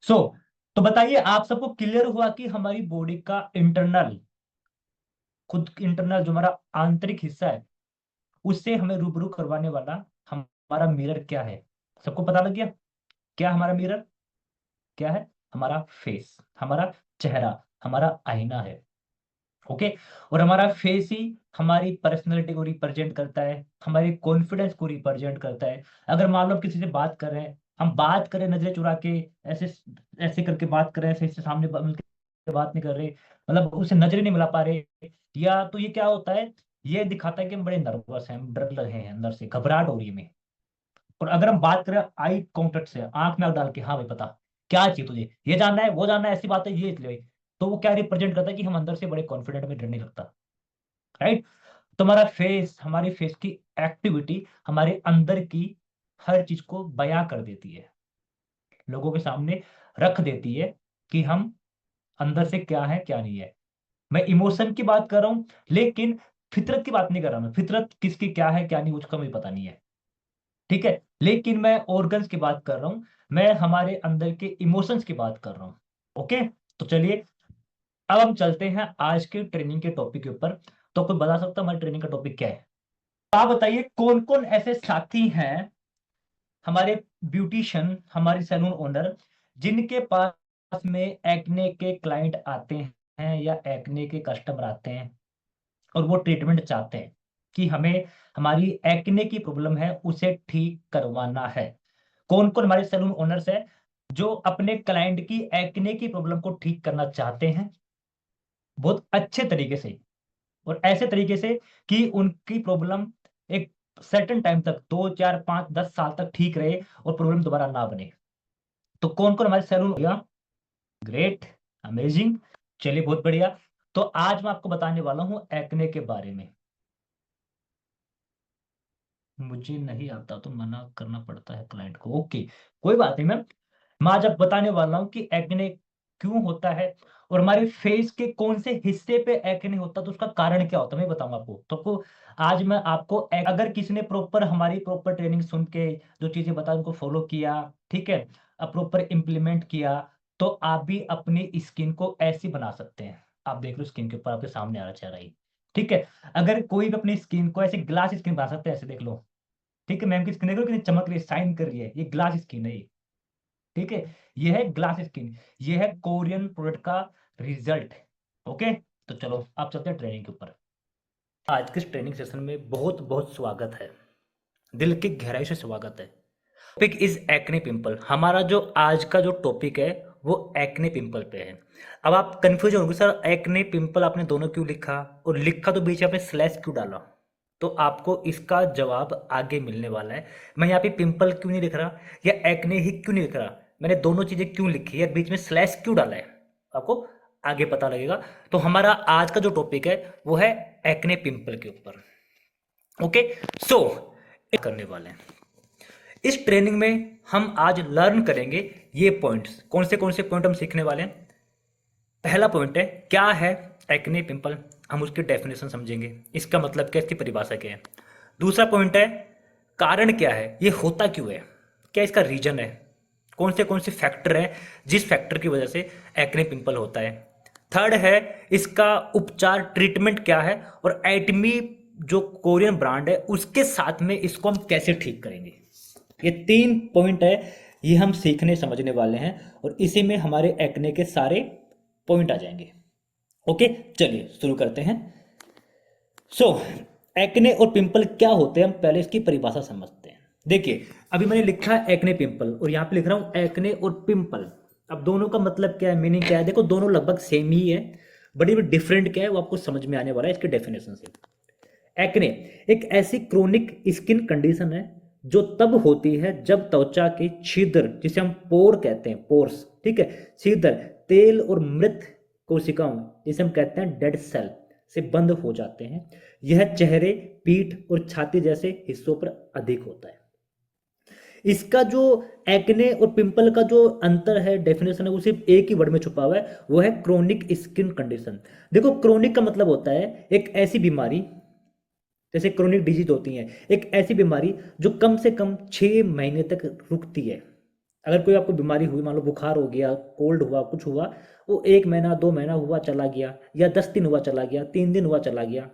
सो तो बताइए, आप सबको क्लियर हुआ कि हमारी बॉडी का इंटरनल, खुद इंटरनल जो हमारा आंतरिक हिस्सा है, उससे हमें रूबरू करवाने वाला हमारा मिरर क्या है? सबको पता लग गया क्या हमारा मिरर क्या है? हमारा फेस, हमारा चेहरा, हमारा आईना है। ओके। और हमारा फेस ही हमारी पर्सनैलिटी को रिप्रेजेंट करता है, हमारे कॉन्फिडेंस को रिप्रेजेंट करता है। अगर मान लो आप किसी से बात कर रहे हैं, हम बात करें नजरें चुरा के, ऐसे ऐसे करके बात कर रहे हैं, ऐसे सामने मिल के बात नहीं कर रहे, मतलब उसे नजरें नहीं मिला पा रहे, या तो ये क्या होता है, ये दिखाता है कि हम बड़े नर्वस हैं, हम डर रहे हैं, अंदर से घबराहट हो रही है हमें। और अगर हम बात करें आई कांटेक्ट से, आंख में आंख डाल के, हाँ भाई बता क्या चाहिए तुझे, ये जानना है वो जानना है, ऐसी बात है ये इसलिए भाई, तो वो क्या रिप्रेजेंट करता है कि हम अंदर से बड़े कॉन्फिडेंट में डर नहीं लगता। राइट। तो हमारा फेस, हमारी फेस की एक्टिविटी हमारे अंदर की हर चीज को बयां कर देती है, लोगों के सामने रख देती है कि हम अंदर से क्या है क्या नहीं है। मैं इमोशन की बात कर रहा हूं, लेकिन फितरत की बात नहीं कर रहा। मैं फितरत किसकी क्या है क्या नहीं उसका मुझे पता नहीं है, ठीक है, लेकिन मैं ऑर्गन्स की बात कर रहा हूं, मैं हमारे अंदर के इमोशंस की बात कर रहा हूं। ओके। तो चलिए, अब हम चलते हैं आज के ट्रेनिंग के टॉपिक के ऊपर। तो कोई बता सकता है हमारी ट्रेनिंग का टॉपिक क्या है? आप बताइए कौन कौन ऐसे साथी हैं हमारे, ब्यूटिशियन, हमारे सैलून ओनर, जिनके पास में एक्ने के क्लाइंट आते हैं या एक्ने के कस्टमर आते हैं और वो ट्रीटमेंट चाहते हैं कि हमें हमारी एक्ने की प्रॉब्लम है उसे ठीक करवाना है। कौन कौन हमारे सैलून ओनर्स है जो अपने क्लाइंट की एक्ने की प्रॉब्लम को ठीक करना चाहते हैं बहुत अच्छे तरीके से, और ऐसे तरीके से कि उनकी प्रॉब्लम एक सर्टेन टाइम तक, 2 4 5 10 साल तक ठीक रहे और प्रॉब्लम दोबारा ना बने? तो कौन कौन हमारे सैलून हो गया? ग्रेट, अमेजिंग, चलिए बहुत बढ़िया। तो आज मैं आपको बताने वाला हूं एक्ने के बारे में। मुझे नहीं आता तो मना करना पड़ता है क्लाइंट को, ओके, कोई बात नहीं मैम। मैं आज आप बताने वाला हूँ कि एक्ने क्यों होता है, और हमारे फेस के कौन से हिस्से पे एक्ने होता है, तो उसका कारण क्या होता है मैं बताऊंगा आपको। तो आपको आज मैं आपको अगर किसी ने प्रॉपर हमारी प्रॉपर ट्रेनिंग सुन के जो चीजें बता उनको फॉलो किया, ठीक है, अब प्रॉपर इम्प्लीमेंट किया, तो आप भी अपनी स्किन को ऐसी बना सकते हैं। आप देख लो स्किन के ऊपर आपके सामने आ रहा चेहरा ही, ठीक है। अगर कोई भी अपनी स्किन को ऐसे ग्लास स्किन बना सकते हैं, ऐसे देख लो, ठीक है, मैम की स्किन देख लो कितनी चमक रही है, शाइन कर रही है, ये ग्लास स्किन है ये, ठीक है, ये है ग्लास स्किन, ये है कोरियन प्रोडक्ट का रिजल्ट। ओके। तो चलो आप चलते हैं ट्रेनिंग के ऊपर। आज के इस ट्रेनिंग सेशन में बहुत बहुत स्वागत है, दिल की गहराई से स्वागत है। Topic is acne pimple. हमारा जो आज का जो टॉपिक है वो एक्ने पिंपल पे है। अब आप कंफ्यूज होंगे, सर एक्ने पिंपल आपने दोनों क्यों लिखा, और लिखा तो बीच में आपने स्लैश क्यों डाला? तो आपको इसका जवाब आगे मिलने वाला है। मैं यहाँ पे पिंपल क्यों नहीं लिख रहा या एक्ने ही क्यों नहीं लिख रहा, मैंने दोनों चीजें क्यों लिखी है, बीच में स्लैश क्यों डाला है, आपको आगे पता लगेगा। तो हमारा आज का जो टॉपिक है वो है एक्ने पिंपल के ऊपर। ओके। सो करने वाले हैं इस ट्रेनिंग में, हम आज लर्न करेंगे ये पॉइंट्स। कौन से पॉइंट हम सीखने वाले हैं? पहला पॉइंट है क्या है एक्ने पिंपल, हम उसकी डेफिनेशन समझेंगे, इसका मतलब क्या, इसकी परिभाषा क्या है। दूसरा पॉइंट है कारण क्या है, ये होता क्यों है, क्या इसका रीजन है, कौन से फैक्टर है जिस फैक्टर की वजह से एक्ने पिंपल होता है। थर्ड है इसका उपचार, ट्रीटमेंट क्या है, और एटमी जो कोरियन ब्रांड है उसके साथ में इसको हम कैसे ठीक करेंगे। ये तीन पॉइंट है, ये हम सीखने समझने वाले हैं, और इसी में हमारे एक्ने के सारे पॉइंट आ जाएंगे। ओके, चलिए शुरू करते हैं। सो एक्ने और पिंपल क्या होते हैं, हम पहले इसकी परिभाषा समझते हैं। देखिए, अभी मैंने लिखा है एक्ने पिंपल, और यहाँ पे लिख रहा हूँ एक्ने और पिंपल। अब दोनों का मतलब क्या है, मीनिंग क्या है? देखो दोनों लगभग सेम ही है, बड़ी डिफरेंट क्या है वो आपको समझ में आने वाला है इसके डेफिनेशन से। एक्ने एक ऐसी क्रोनिक स्किन कंडीशन है जो तब होती है जब त्वचा के छिद्र, जिसे हम पोर कहते हैं, पोर्स, ठीक है, छिद्र तेल और मृत कोशिकाओं, जिसे हम कहते हैं डेड सेल, से बंद हो जाते हैं। यह चेहरे, पीठ और छाती जैसे हिस्सों पर अधिक होता है। इसका जो एक्ने और पिंपल का जो अंतर है, डेफिनेशन है, वो सिर्फ एक ही वर्ड में छुपा हुआ है, वो है क्रोनिक स्किन कंडीशन। देखो क्रोनिक का मतलब होता है एक ऐसी बीमारी जैसे क्रोनिक डिजीज होती हैं, एक ऐसी बीमारी जो कम से कम 6 महीने तक रुकती है। अगर कोई आपको बीमारी हुई, मान लो बुखार हो गया, कोल्ड हुआ, कुछ हुआ, वो 1 महीना 2 महीना हुआ चला गया, या 10 दिन हुआ चला गया, 3 दिन हुआ चला गया,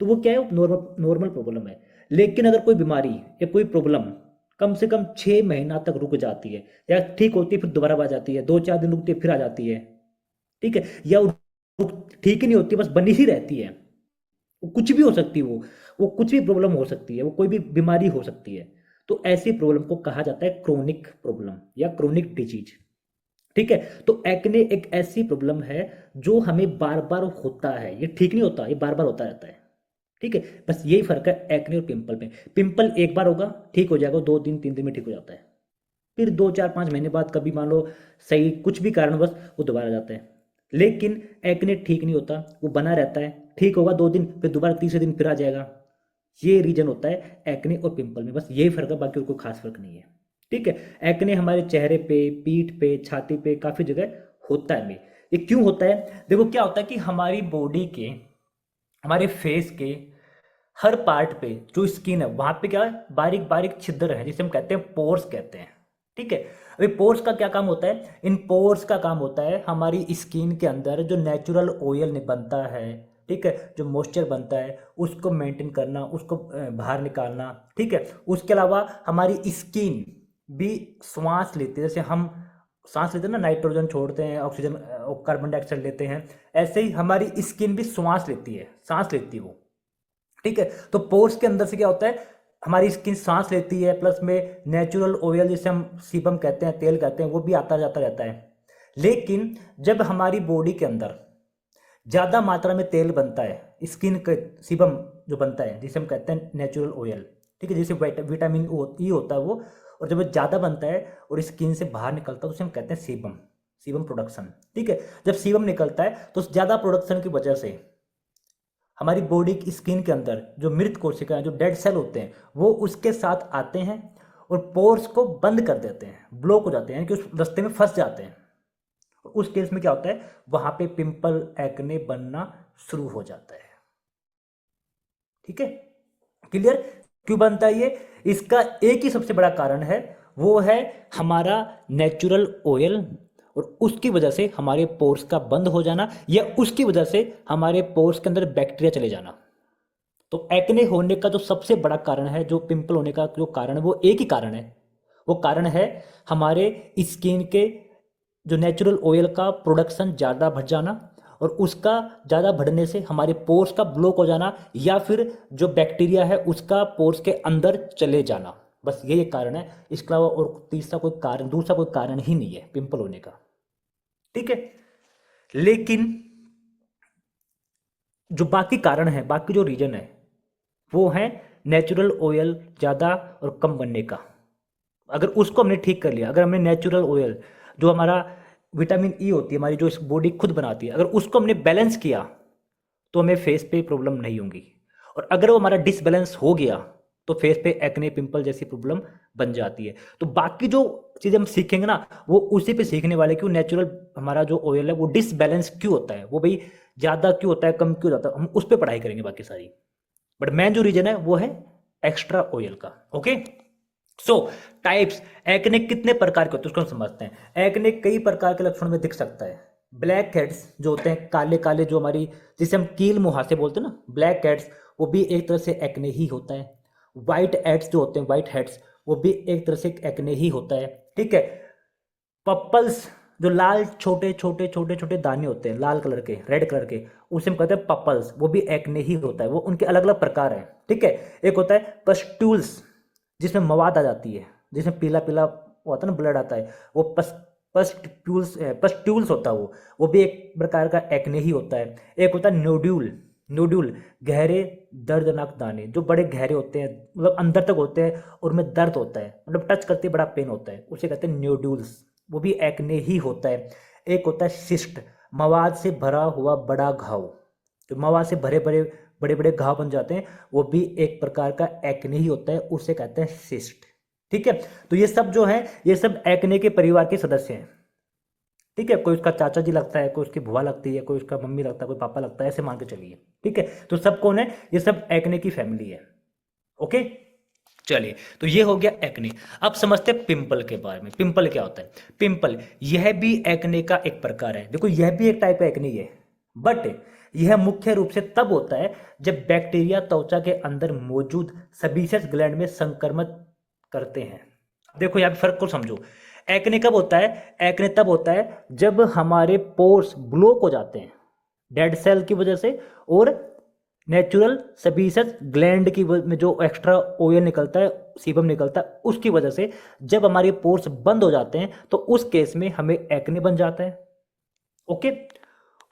तो वो क्या है, नॉर्मल नॉर्मल प्रॉब्लम है। लेकिन अगर कोई बीमारी या कोई प्रॉब्लम कम से कम 6 महीना तक रुक जाती है, या ठीक होती है फिर दोबारा आ जाती है, 2 4 दिन रुकती है फिर आ जाती है, ठीक है, या ठीक ही नहीं होती, बस बनी ही रहती है, वो कुछ भी हो सकती है, वो कुछ भी प्रॉब्लम हो सकती है, वो कोई भी बीमारी हो सकती है, तो ऐसी प्रॉब्लम को कहा जाता है क्रोनिक प्रॉब्लम या क्रोनिक डिजीज। ठीक है, तो एक्ने एक ऐसी प्रॉब्लम है जो हमें बार बार होता है, ये ठीक नहीं होता, ये बार बार होता रहता है। ठीक है, बस यही फर्क है एक्ने और पिंपल में। पिंपल एक बार होगा ठीक हो जाएगा, 2 दिन 3 दिन में ठीक हो जाता है, फिर 2 4 5 महीने बाद कभी मान लो सही कुछ भी कारणवश वो दोबारा आ जाता है। लेकिन एक्ने ठीक नहीं होता, वो बना रहता है, ठीक होगा 2 दिन, फिर दोबारा तीसरे दिन फिर आ जाएगा। ये रीजन होता है एक्ने और पिंपल में, बस यही फर्क है, बाकी और कोई खास फर्क नहीं है। ठीक है, एक्ने हमारे चेहरे पे, पीठ पे, छाती पे काफ़ी जगह होता है। ये क्यों होता है, देखो क्या होता है कि हमारी बॉडी के, हमारे फेस के हर पार्ट पे जो स्किन है वहां पे क्या है, बारीक बारीक छिद्र है, जिसे हम कहते हैं पोर्स कहते हैं। ठीक है, अभी पोर्स का क्या काम होता है, इन पोर्स का काम होता है हमारी स्किन के अंदर जो नेचुरल ऑयल बनता है, ठीक है, जो मॉइस्चर बनता है उसको मेंटेन करना, उसको बाहर निकालना। ठीक है, उसके अलावा हमारी स्किन भी श्वास लेती है, जैसे हम सांस लेते हैं ना, नाइट्रोजन छोड़ते हैं, ऑक्सीजन, कार्बन डाइऑक्साइड लेते हैं, ऐसे ही हमारी स्किन भी श्वास लेती है, सांस लेती है वो। ठीक है, तो पोर्स के अंदर से क्या होता है, हमारी स्किन सांस लेती है, प्लस में नेचुरल ऑयल जिसे हम सीबम कहते हैं, तेल कहते हैं, वो भी आता जाता रहता है। लेकिन जब हमारी बॉडी के अंदर ज़्यादा मात्रा में तेल बनता है, स्किन के सीबम जो बनता है जिसे हम कहते हैं नेचुरल ऑयल, ठीक है, जैसे विटामिन ई होता है वो, और जब वो ज़्यादा बनता है और स्किन से बाहर निकलता है उसे हम कहते हैं सीबम, सीबम प्रोडक्शन। ठीक है, जब सीबम निकलता है तो उस ज़्यादा प्रोडक्शन की वजह से हमारी बॉडी की स्किन के अंदर जो मृत कोशिकाएं, जो डेड सेल होते हैं, वो उसके साथ आते हैं और पोर्स को बंद कर देते हैं, ब्लॉक हो जाते हैं, कि उस रास्ते में फंस जाते हैं। उस केस में क्या होता है, वहां पे पिंपल, एक्ने बनना शुरू हो जाता है। ठीक है, क्लियर, क्यों बनता है ये, इसका एक ही सबसे बड़ा कारण है, वो है हमारा नेचुरल ऑयल, और उसकी वजह से हमारे पोर्स का बंद हो जाना, या उसकी वजह से हमारे पोर्स के अंदर बैक्टीरिया चले जाना। तो एक्ने होने का जो सबसे बड़ा कारण है, जो पिंपल होने का जो कारण है, वो एक ही कारण है, वो कारण है हमारे स्किन के जो नेचुरल ऑयल का प्रोडक्शन ज़्यादा बढ़ जाना, और उसका ज़्यादा बढ़ने से हमारे पोर्स का ब्लॉक हो जाना, या फिर जो बैक्टीरिया है उसका पोर्स के अंदर चले जाना। बस यही कारण है, इसके अलावा और तीसरा कोई कारण, दूसरा कोई कारण ही नहीं है पिंपल होने का। ठीक है, लेकिन जो बाकी कारण है, बाकी जो रीजन है, वो है नेचुरल ऑयल ज़्यादा और कम बनने का। अगर उसको हमने ठीक कर लिया, अगर हमने नेचुरल ऑयल जो हमारा विटामिन ई होती है हमारी, जो इस बॉडी खुद बनाती है, अगर उसको हमने बैलेंस किया तो हमें फेस पे प्रॉब्लम नहीं होंगी। और अगर वो हमारा डिसबैलेंस हो गया तो फेस पे एक्ने, पिंपल जैसी प्रॉब्लम बन जाती है। तो बाकी जो चीज़ें हम सीखेंगे ना, वो उसी पे सीखने वाले, क्यों नेचुरल हमारा जो ऑयल है वो डिसबैलेंस क्यों होता है, वो भाई ज़्यादा क्यों होता है, कम क्यों होता है, हम उस पर पढ़ाई करेंगे बाकी सारी। बट मेन जो रीजन है वो है एक्स्ट्रा ऑयल का। ओके, सो टाइप्स, एक्ने कितने प्रकार के होते हैं उसको हम समझते हैं। एक्ने कई प्रकार के लक्षणों में दिख सकता है। ब्लैक हेड्स जो होते हैं, काले काले, जो हमारी, जिसे हम कील मुहासे बोलते हैं ना, ब्लैक हेड्स, वो भी एक तरह से एक्ने ही होता है। वाइट हेड्स जो होते हैं, वाइट हेड्स, वो भी एक तरह से एक्ने ही होता है। ठीक है, पप्पल्स, जो लाल छोटे छोटे छोटे छोटे दाने होते हैं, लाल कलर के, रेड कलर के, उसे हम कहते हैं पप्पल्स, वो भी एक्ने ही होता है। वो उनके अलग अलग प्रकार हैं। ठीक है, एक होता है पस्ट्यूल्स, जिसमें मवाद आ जाती है, जिसमें पीला पीला होता है ना, ब्लड आता है, वो पस्ट्यूल्स होता है वो भी एक प्रकार का एक्ने ही होता है। एक होता है नोड्यूल, नोड्यूल गहरे दर्दनाक दाने, जो बड़े गहरे होते हैं, मतलब अंदर तक होते हैं और उनमें दर्द होता है, मतलब टच करते बड़ा पेन होता है, उसे कहते हैं नोड्यूल्स, वो भी एक्ने ही होता है। एक होता है सिस्ट, मवाद से भरा हुआ बड़ा घाव, जो मवाद से भरे भरे बड़े बड़े घाव बन जाते हैं, वो भी एक प्रकार का एक्ने ही होता है, उसे कहते हैं सिस्ट। ठीक है, तो ये सब जो है, ये सब एक्ने के परिवार के सदस्य हैं। ठीक है, कोई उसका चाचा जी लगता है, कोई उसकी बुआ लगती है, कोई उसका मम्मी लगता है, कोई पापा लगता है, ऐसे मान के चलिए। ठीक है, तो सब कौन है, ये सब एक्ने की फैमिली है। ओके, चलिए, तो ये हो गया एक्ने। अब समझते हैं पिंपल के बारे में। पिंपल क्या होता है? पिंपल यह भी एक्ने का एक प्रकार है। देखो, यह भी एक टाइप एक्ने है, बट यह मुख्य रूप से तब होता है जब बैक्टीरिया त्वचा के अंदर मौजूद सबीसियस ग्लैंड में संक्रमण करते हैं। देखो, यहाँ पे फर्क को समझो। एक्ने कब होता है? एक्ने तब होता है जब हमारे पोर्स ब्लॉक हो जाते हैं डेड सेल की वजह से, और नेचुरल सबीसियस ग्लैंड की में जो एक्स्ट्रा ऑयल निकलता है, सीबम निकलता है, उसकी वजह से जब हमारे पोर्स बंद हो जाते हैं तो उस केस में हमें एक्ने बन जाता है। ओके,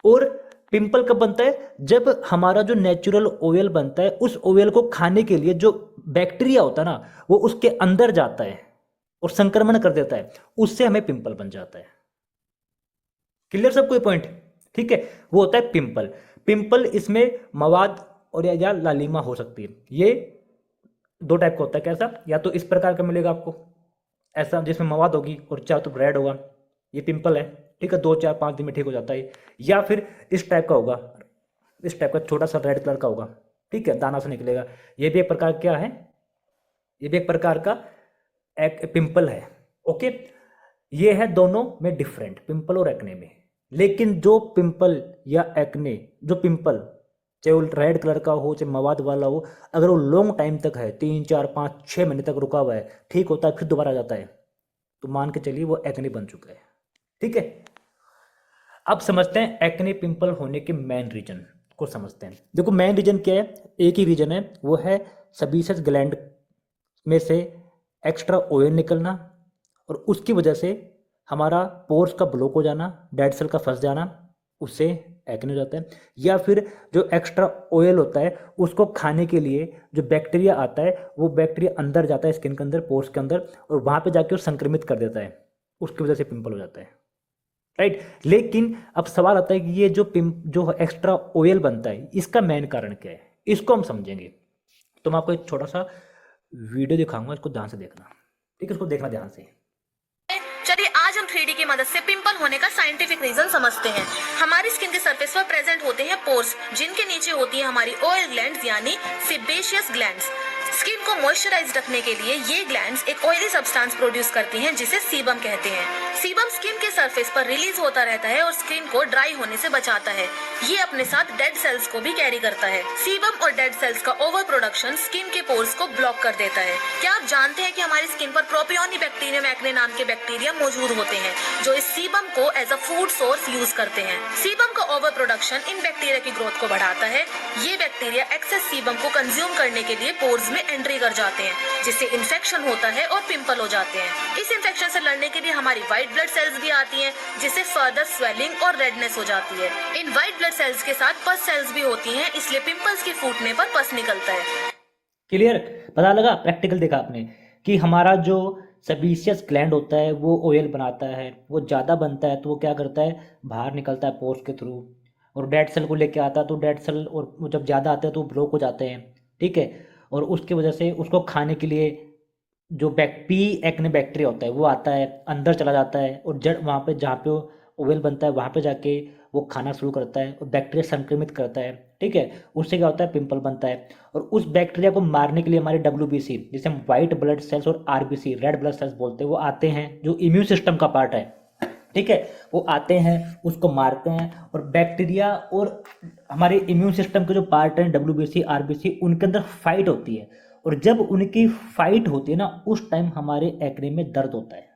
और पिंपल कब बनता है? जब हमारा जो नेचुरल ऑयल बनता है, उस ऑयल को खाने के लिए जो बैक्टीरिया होता है ना, वो उसके अंदर जाता है और संक्रमण कर देता है, उससे हमें पिंपल बन जाता है। क्लियर सब कोई पॉइंट? ठीक है, वो होता है पिंपल। पिंपल इसमें मवाद और या लालिमा हो सकती है। ये दो टाइप का होता है। कैसा? या तो इस प्रकार का मिलेगा आपको, ऐसा जिसमें मवाद होगी और चाहे तो रेड होगा, ये पिंपल है। ठीक है, 2 4 5 दिन में ठीक हो जाता है। या फिर इस टाइप का होगा, इस टाइप का छोटा सा रेड कलर का होगा। ठीक है, दाना से निकलेगा। ये भी एक प्रकार क्या है? ये भी एक प्रकार का एक पिंपल है। ओके, ये है दोनों में डिफरेंट, पिंपल और एक्ने में। लेकिन जो पिंपल या एक्ने, जो पिंपल चाहे वो रेड कलर का हो चाहे मवाद वाला हो, अगर वो लॉन्ग टाइम तक है, 3 4 5 6 महीने तक रुका हुआ है, ठीक होता है, फिर दोबारा आ जाता है, तो मान के चलिए वो एक्ने बन चुका है। ठीक है, अब समझते हैं एक्ने पिंपल होने के मेन रीजन को समझते हैं। देखो, मेन रीजन क्या है? एक ही रीजन है, वो है सबीसियस ग्लैंड में से एक्स्ट्रा ऑयल निकलना, और उसकी वजह से हमारा पोर्स का ब्लॉक हो जाना, डेड सेल का फंस जाना, उससे एक्ने हो जाता है। या फिर जो एक्स्ट्रा ऑयल होता है, उसको खाने के लिए जो बैक्टीरिया आता है, वो बैक्टीरिया अंदर जाता है स्किन के अंदर, पोर्स के अंदर, और वहाँ पे जाके वो संक्रमित कर देता है, उसकी वजह से पिंपल हो जाता है। राइट, लेकिन अब सवाल आता है कि ये जो एक्स्ट्रा ऑयल बनता है, इसका मेन कारण क्या है? इसको हम समझेंगे। तो मैं आपको एक छोटा सा वीडियो दिखाऊंगा, इसको ध्यान से देखना। ठीक है, इसको देखना ध्यान से। चलिए आज हम 3D की मदद से पिंपल होने का साइंटिफिक रीजन समझते हैं। हमारी स्किन के सरफेस पर प्रेजेंट होते हैं पोर्स, जिनके नीचे होती है हमारी ऑयल ग्लैंड्स यानी सेबेशियस ग्लैंड्स। स्किन को मॉइस्चराइज रखने के लिए ये ग्लैंड्स एक ऑयली सब्सटेंस प्रोड्यूस करती हैं, जिसे सीबम कहते हैं। सीबम स्किन के सरफेस पर रिलीज होता रहता है और स्किन को ड्राई होने से बचाता है। ये अपने साथ डेड सेल्स को भी कैरी करता है। सीबम और डेड सेल्स का ओवर प्रोडक्शन स्किन के पोर्स को ब्लॉक कर देता है। क्या आप जानते हैं कि हमारी स्किन पर प्रोपियोनी बैक्टीरियम एक्ने नाम के बैक्टीरिया मौजूद होते हैं, जो इस सीबम को as a food source use करते हैं। सीबम का ओवर प्रोडक्शन इन बैक्टीरिया की ग्रोथ को बढ़ाता है। ये बैक्टीरिया एक्सेस सीबम को कंज्यूम करने के लिए पोर्स में एंट्री कर जाते हैं, जिससे इन्फेक्शन होता है और पिंपल हो जाते हैं। इस इन्फेक्शन से लड़ने के लिए हमारी व्हाइट ब्लड सेल्स भी आती हैं, जिससे फर्दर स्वेलिंग और रेडनेस हो जाती है। इन व्हाइट ब्लड सेल्स के साथ पस सेल्स भी होती हैं, इसलिए पिंपल्स के फूटने पर पस निकलता है। क्लियर? पता लगा? प्रैक्टिकल देखा आपने कि हमारा जो सबीसियस ग्लैंड होता है वो ऑयल बनाता है, वो ज़्यादा बनता है तो वो क्या करता है, बाहर निकलता है पोर्स के थ्रू, और डेड सेल को लेके आता है, तो डेड सेल और वो जब ज़्यादा आते हैं तो वो ब्लॉक हो जाते हैं। ठीक है, और उसकी वजह से उसको खाने के लिए जो पी एक्ने बैक्टीरिया होता है वो आता है, अंदर चला जाता है, और जड़ वहाँ पे जहाँ पे ऑयल बनता है वहाँ पे जाके वो खाना शुरू करता है और बैक्टीरिया संक्रमित करता है। ठीक है, उससे क्या होता है, पिंपल बनता है। और उस बैक्टीरिया को मारने के लिए हमारे WBC, जिसे हम वाइट ब्लड सेल्स, और RBC रेड ब्लड सेल्स बोलते हैं, वो आते हैं, जो इम्यून सिस्टम का पार्ट है। ठीक है, वो आते हैं, उसको मारते हैं, और बैक्टीरिया और हमारे इम्यून सिस्टम के जो पार्ट हैं WBC RBC, उनके अंदर फाइट होती है, और जब उनकी फाइट होती है ना, उस टाइम हमारे एक्ने में दर्द होता है।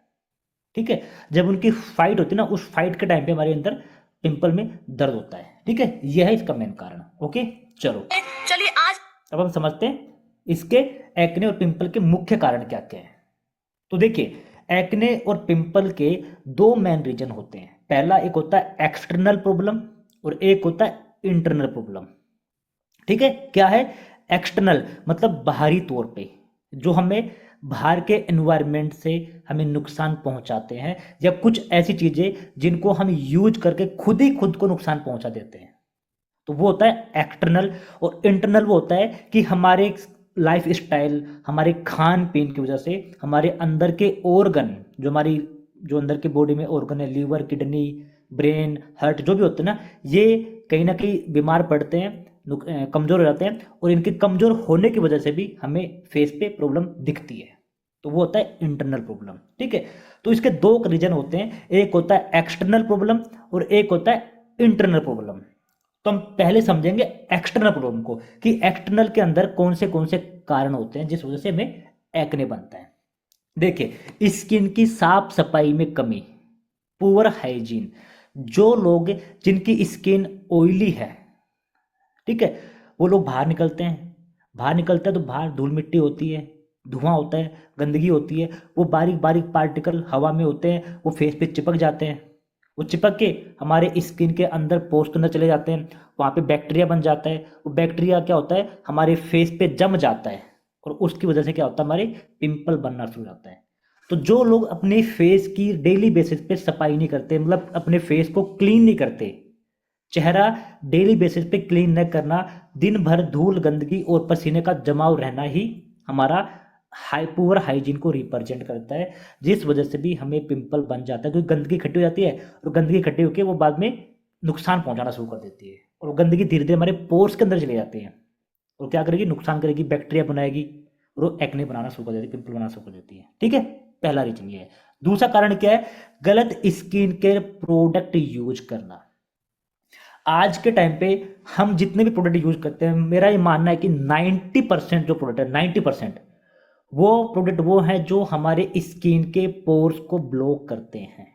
ठीक है, जब उनकी फाइट होती है ना, उस फाइट के टाइम पे हमारे अंदर पिंपल में दर्द होता है। ठीक है, यह है इसका मेन कारण। ओके, चलो चलिए आज अब हम समझते हैं इसके एक्ने और पिंपल के मुख्य कारण क्या क्या हैं। तो देखिए, एक्ने और पिंपल के दो मेन रीजन होते हैं। पहला एक होता है एक्सटर्नल प्रॉब्लम, और एक होता है इंटरनल प्रॉब्लम। ठीक है, क्या है एक्सटर्नल? मतलब बाहरी तौर पे जो हमें बाहर के एनवायरनमेंट से हमें नुकसान पहुंचाते हैं, या कुछ ऐसी चीजें जिनको हम यूज करके खुद ही खुद को नुकसान पहुंचा देते हैं, तो वो होता है एक्सटर्नल। और इंटरनल वो होता है कि हमारे लाइफ स्टाइल, हमारे खान पीन की वजह से हमारे अंदर के ऑर्गन, जो हमारी जो अंदर की बॉडी में ऑर्गन है, लीवर, किडनी, ब्रेन, हार्ट, जो भी होते हैं ना, ये कहीं ना कहीं बीमार पड़ते हैं, कमज़ोर हो जाते हैं, और इनके कमज़ोर होने की वजह से भी हमें फेस पे प्रॉब्लम दिखती है। तो वो होता है इंटरनल प्रॉब्लम। ठीक है, तो इसके दो रीजन होते हैं, एक होता है एक्सटर्नल प्रॉब्लम और एक होता है इंटरनल प्रॉब्लम। तो हम पहले समझेंगे एक्सटर्नल प्रॉब्लम को, कि एक्सटर्नल के अंदर कौन से कारण होते हैं जिस वजह से हमें एक्ने बनता है। देखिए, स्किन की साफ सफाई में कमी, पुअर हाइजीन। जो लोग जिनकी स्किन ऑयली है, ठीक है, वो लोग बाहर निकलते हैं, बाहर निकलते हैं तो बाहर धूल मिट्टी होती है, धुआं होता है, गंदगी होती है, वो बारीक बारीक पार्टिकल हवा में होते हैं, वो फेस पे चिपक जाते हैं, वो चिपक के हमारे स्किन के अंदर, पोर्स के अंदर चले जाते हैं, वहाँ पे बैक्टीरिया बन जाता है। वो बैक्टीरिया क्या होता है, हमारे फेस पे जम जाता है, और उसकी वजह से क्या होता है, हमारे पिंपल बनना शुरू हो जाता है। तो जो लोग अपने फेस की डेली बेसिस पे सफाई नहीं करते, मतलब अपने फेस को क्लीन नहीं करते, चेहरा डेली बेसिस पे क्लीन न करना, दिन भर धूल, गंदगी और पसीने का जमाव रहना ही हमारा पुअर हाइजीन को रिप्रेजेंट करता है, जिस वजह से भी हमें पिंपल बन जाता है। क्योंकि गंदगी इकट्ठी हो जाती है, और गंदगी इकट्ठी होकर वो बाद में नुकसान पहुंचाना शुरू कर देती है, और वो गंदगी धीरे धीरे हमारे पोर्स के अंदर चले जाते हैं, और क्या करेगी, नुकसान करेगी, बैक्टीरिया बनाएगी, और वो एक्ने बनाना शुरू कर देती है, पिंपल बनाना शुरू कर देती है। ठीक है, पहला रीजन ये है। दूसरा कारण क्या है, गलत स्किन केयर प्रोडक्ट यूज करना। आज के टाइम पे हम जितने भी प्रोडक्ट यूज करते हैं, मेरा ये मानना है कि 90% जो प्रोडक्ट है, 90% वो प्रोडक्ट वो हैं जो हमारे स्किन के पोर्स को ब्लॉक करते हैं।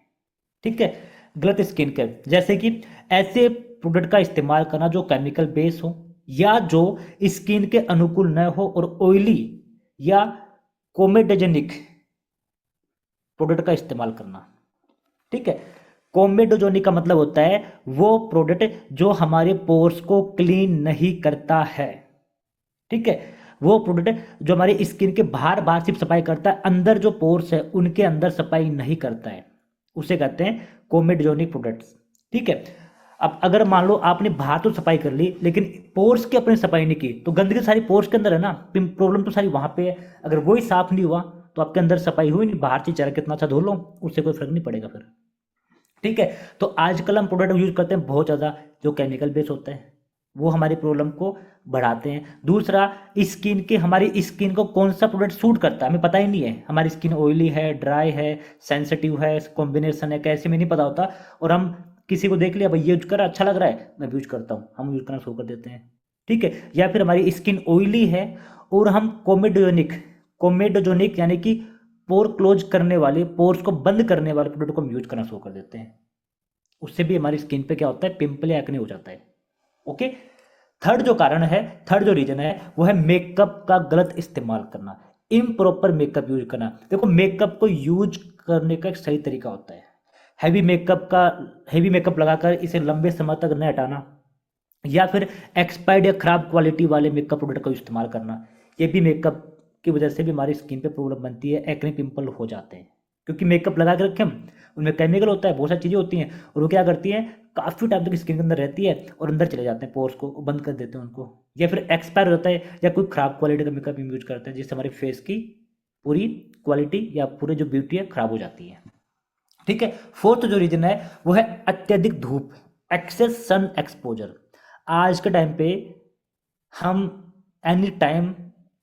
ठीक है, गलत स्किन केयर, जैसे कि ऐसे प्रोडक्ट का इस्तेमाल करना जो केमिकल बेस हो, या जो स्किन के अनुकूल न हो, और ऑयली या कोमेडोजेनिक प्रोडक्ट का इस्तेमाल करना। ठीक है, कोमेडोजेनिक का मतलब होता है वो प्रोडक्ट जो हमारे पोर्स को क्लीन नहीं करता है। ठीक है, वो प्रोडक्ट जो हमारी स्किन के बाहर बाहर सिर्फ सफाई करता है, अंदर जो पोर्स है उनके अंदर सफाई नहीं करता है, उसे कहते हैं कोमेडोजेनिक प्रोडक्ट्स। ठीक है, अब अगर मान लो आपने बाहर तो सफाई कर ली, लेकिन पोर्स की अपनी सफाई नहीं की, तो गंदगी सारी पोर्स के अंदर है ना, प्रॉब्लम तो सारी वहां पे है। अगर वही साफ नहीं हुआ तो आपके अंदर सफाई हुई नहीं, बाहर से चेहरा कितना अच्छा धो लो, उससे कोई फर्क नहीं पड़ेगा फिर। ठीक है, तो आजकल हम प्रोडक्ट यूज करते हैं बहुत ज़्यादा जो केमिकल बेस होता है, वो हमारी प्रॉब्लम को बढ़ाते हैं। दूसरा, स्किन के, हमारी स्किन को कौन सा प्रोडक्ट सूट करता है हमें पता ही नहीं है, हमारी स्किन ऑयली है, ड्राई है, सेंसिटिव है, कॉम्बिनेशन है, कैसे में नहीं पता होता, और हम किसी को देख लिया, भाई ये यूज कर अच्छा लग रहा है, मैं भी यूज करता हूँ, हम यूज करना शुरू कर देते हैं। ठीक है, या फिर हमारी स्किन ऑयली है और हम कोमेडोजेनिक यानी कि पोर क्लोज करने वाले, पोर्स को बंद करने वाले प्रोडक्ट को हम यूज करना शुरू कर देते हैं, उससे भी हमारी स्किन पे क्या होता है, पिंपल या एक्ने हो जाता है। ओके, थर्ड जो कारण है, थर्ड जो रीजन है, वो है मेकअप का गलत इस्तेमाल करना, इम्प्रॉपर मेकअप यूज करना। देखो, मेकअप को यूज करने का एक सही तरीका होता है। हैवी मेकअप लगाकर इसे लंबे समय तक न हटाना, या फिर एक्सपायर्ड या खराब क्वालिटी वाले मेकअप प्रोडक्ट का इस्तेमाल करना, ये भी मेकअप की वजह से भी हमारी स्किन पे प्रॉब्लम बनती है, एक्ने पिंपल हो जाते हैं। क्योंकि मेकअप लगा के रखें हम, उनमें केमिकल होता है, बहुत सारी चीज़ें होती हैं, और वो क्या करती हैं, काफ़ी टाइम तक स्किन के अंदर रहती है और अंदर चले जाते हैं, पोर्स को बंद कर देते हैं उनको, या फिर एक्सपायर होता है, या कोई खराब क्वालिटी का मेकअप यूज करते हैं, जिससे हमारे फेस की पूरी क्वालिटी या पूरी जो ब्यूटी है खराब हो जाती है। ठीक है, फोर्थ जो रीजन है वो है अत्यधिक धूप, एक्सेस सन एक्सपोजर। आज के टाइम पे हम एनी टाइम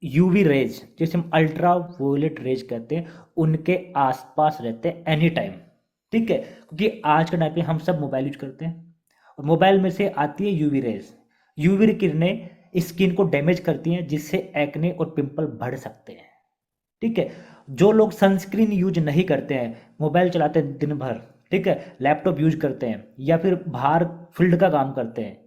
यूवी रेज, जिसे हम अल्ट्रा वायलेट रेज कहते हैं, उनके आसपास रहते हैं एनी टाइम। ठीक है, क्योंकि आज के टाइम पे हम सब मोबाइल यूज करते हैं, और मोबाइल में से आती है यूवी रेज। यूवी किरणें स्किन को डैमेज करती हैं, जिससे एक्ने और पिंपल बढ़ सकते हैं। ठीक है, जो लोग सनस्क्रीन यूज नहीं करते हैं, मोबाइल चलाते हैं दिन भर, ठीक है, लैपटॉप यूज करते हैं, या फिर बाहर फील्ड का काम करते हैं,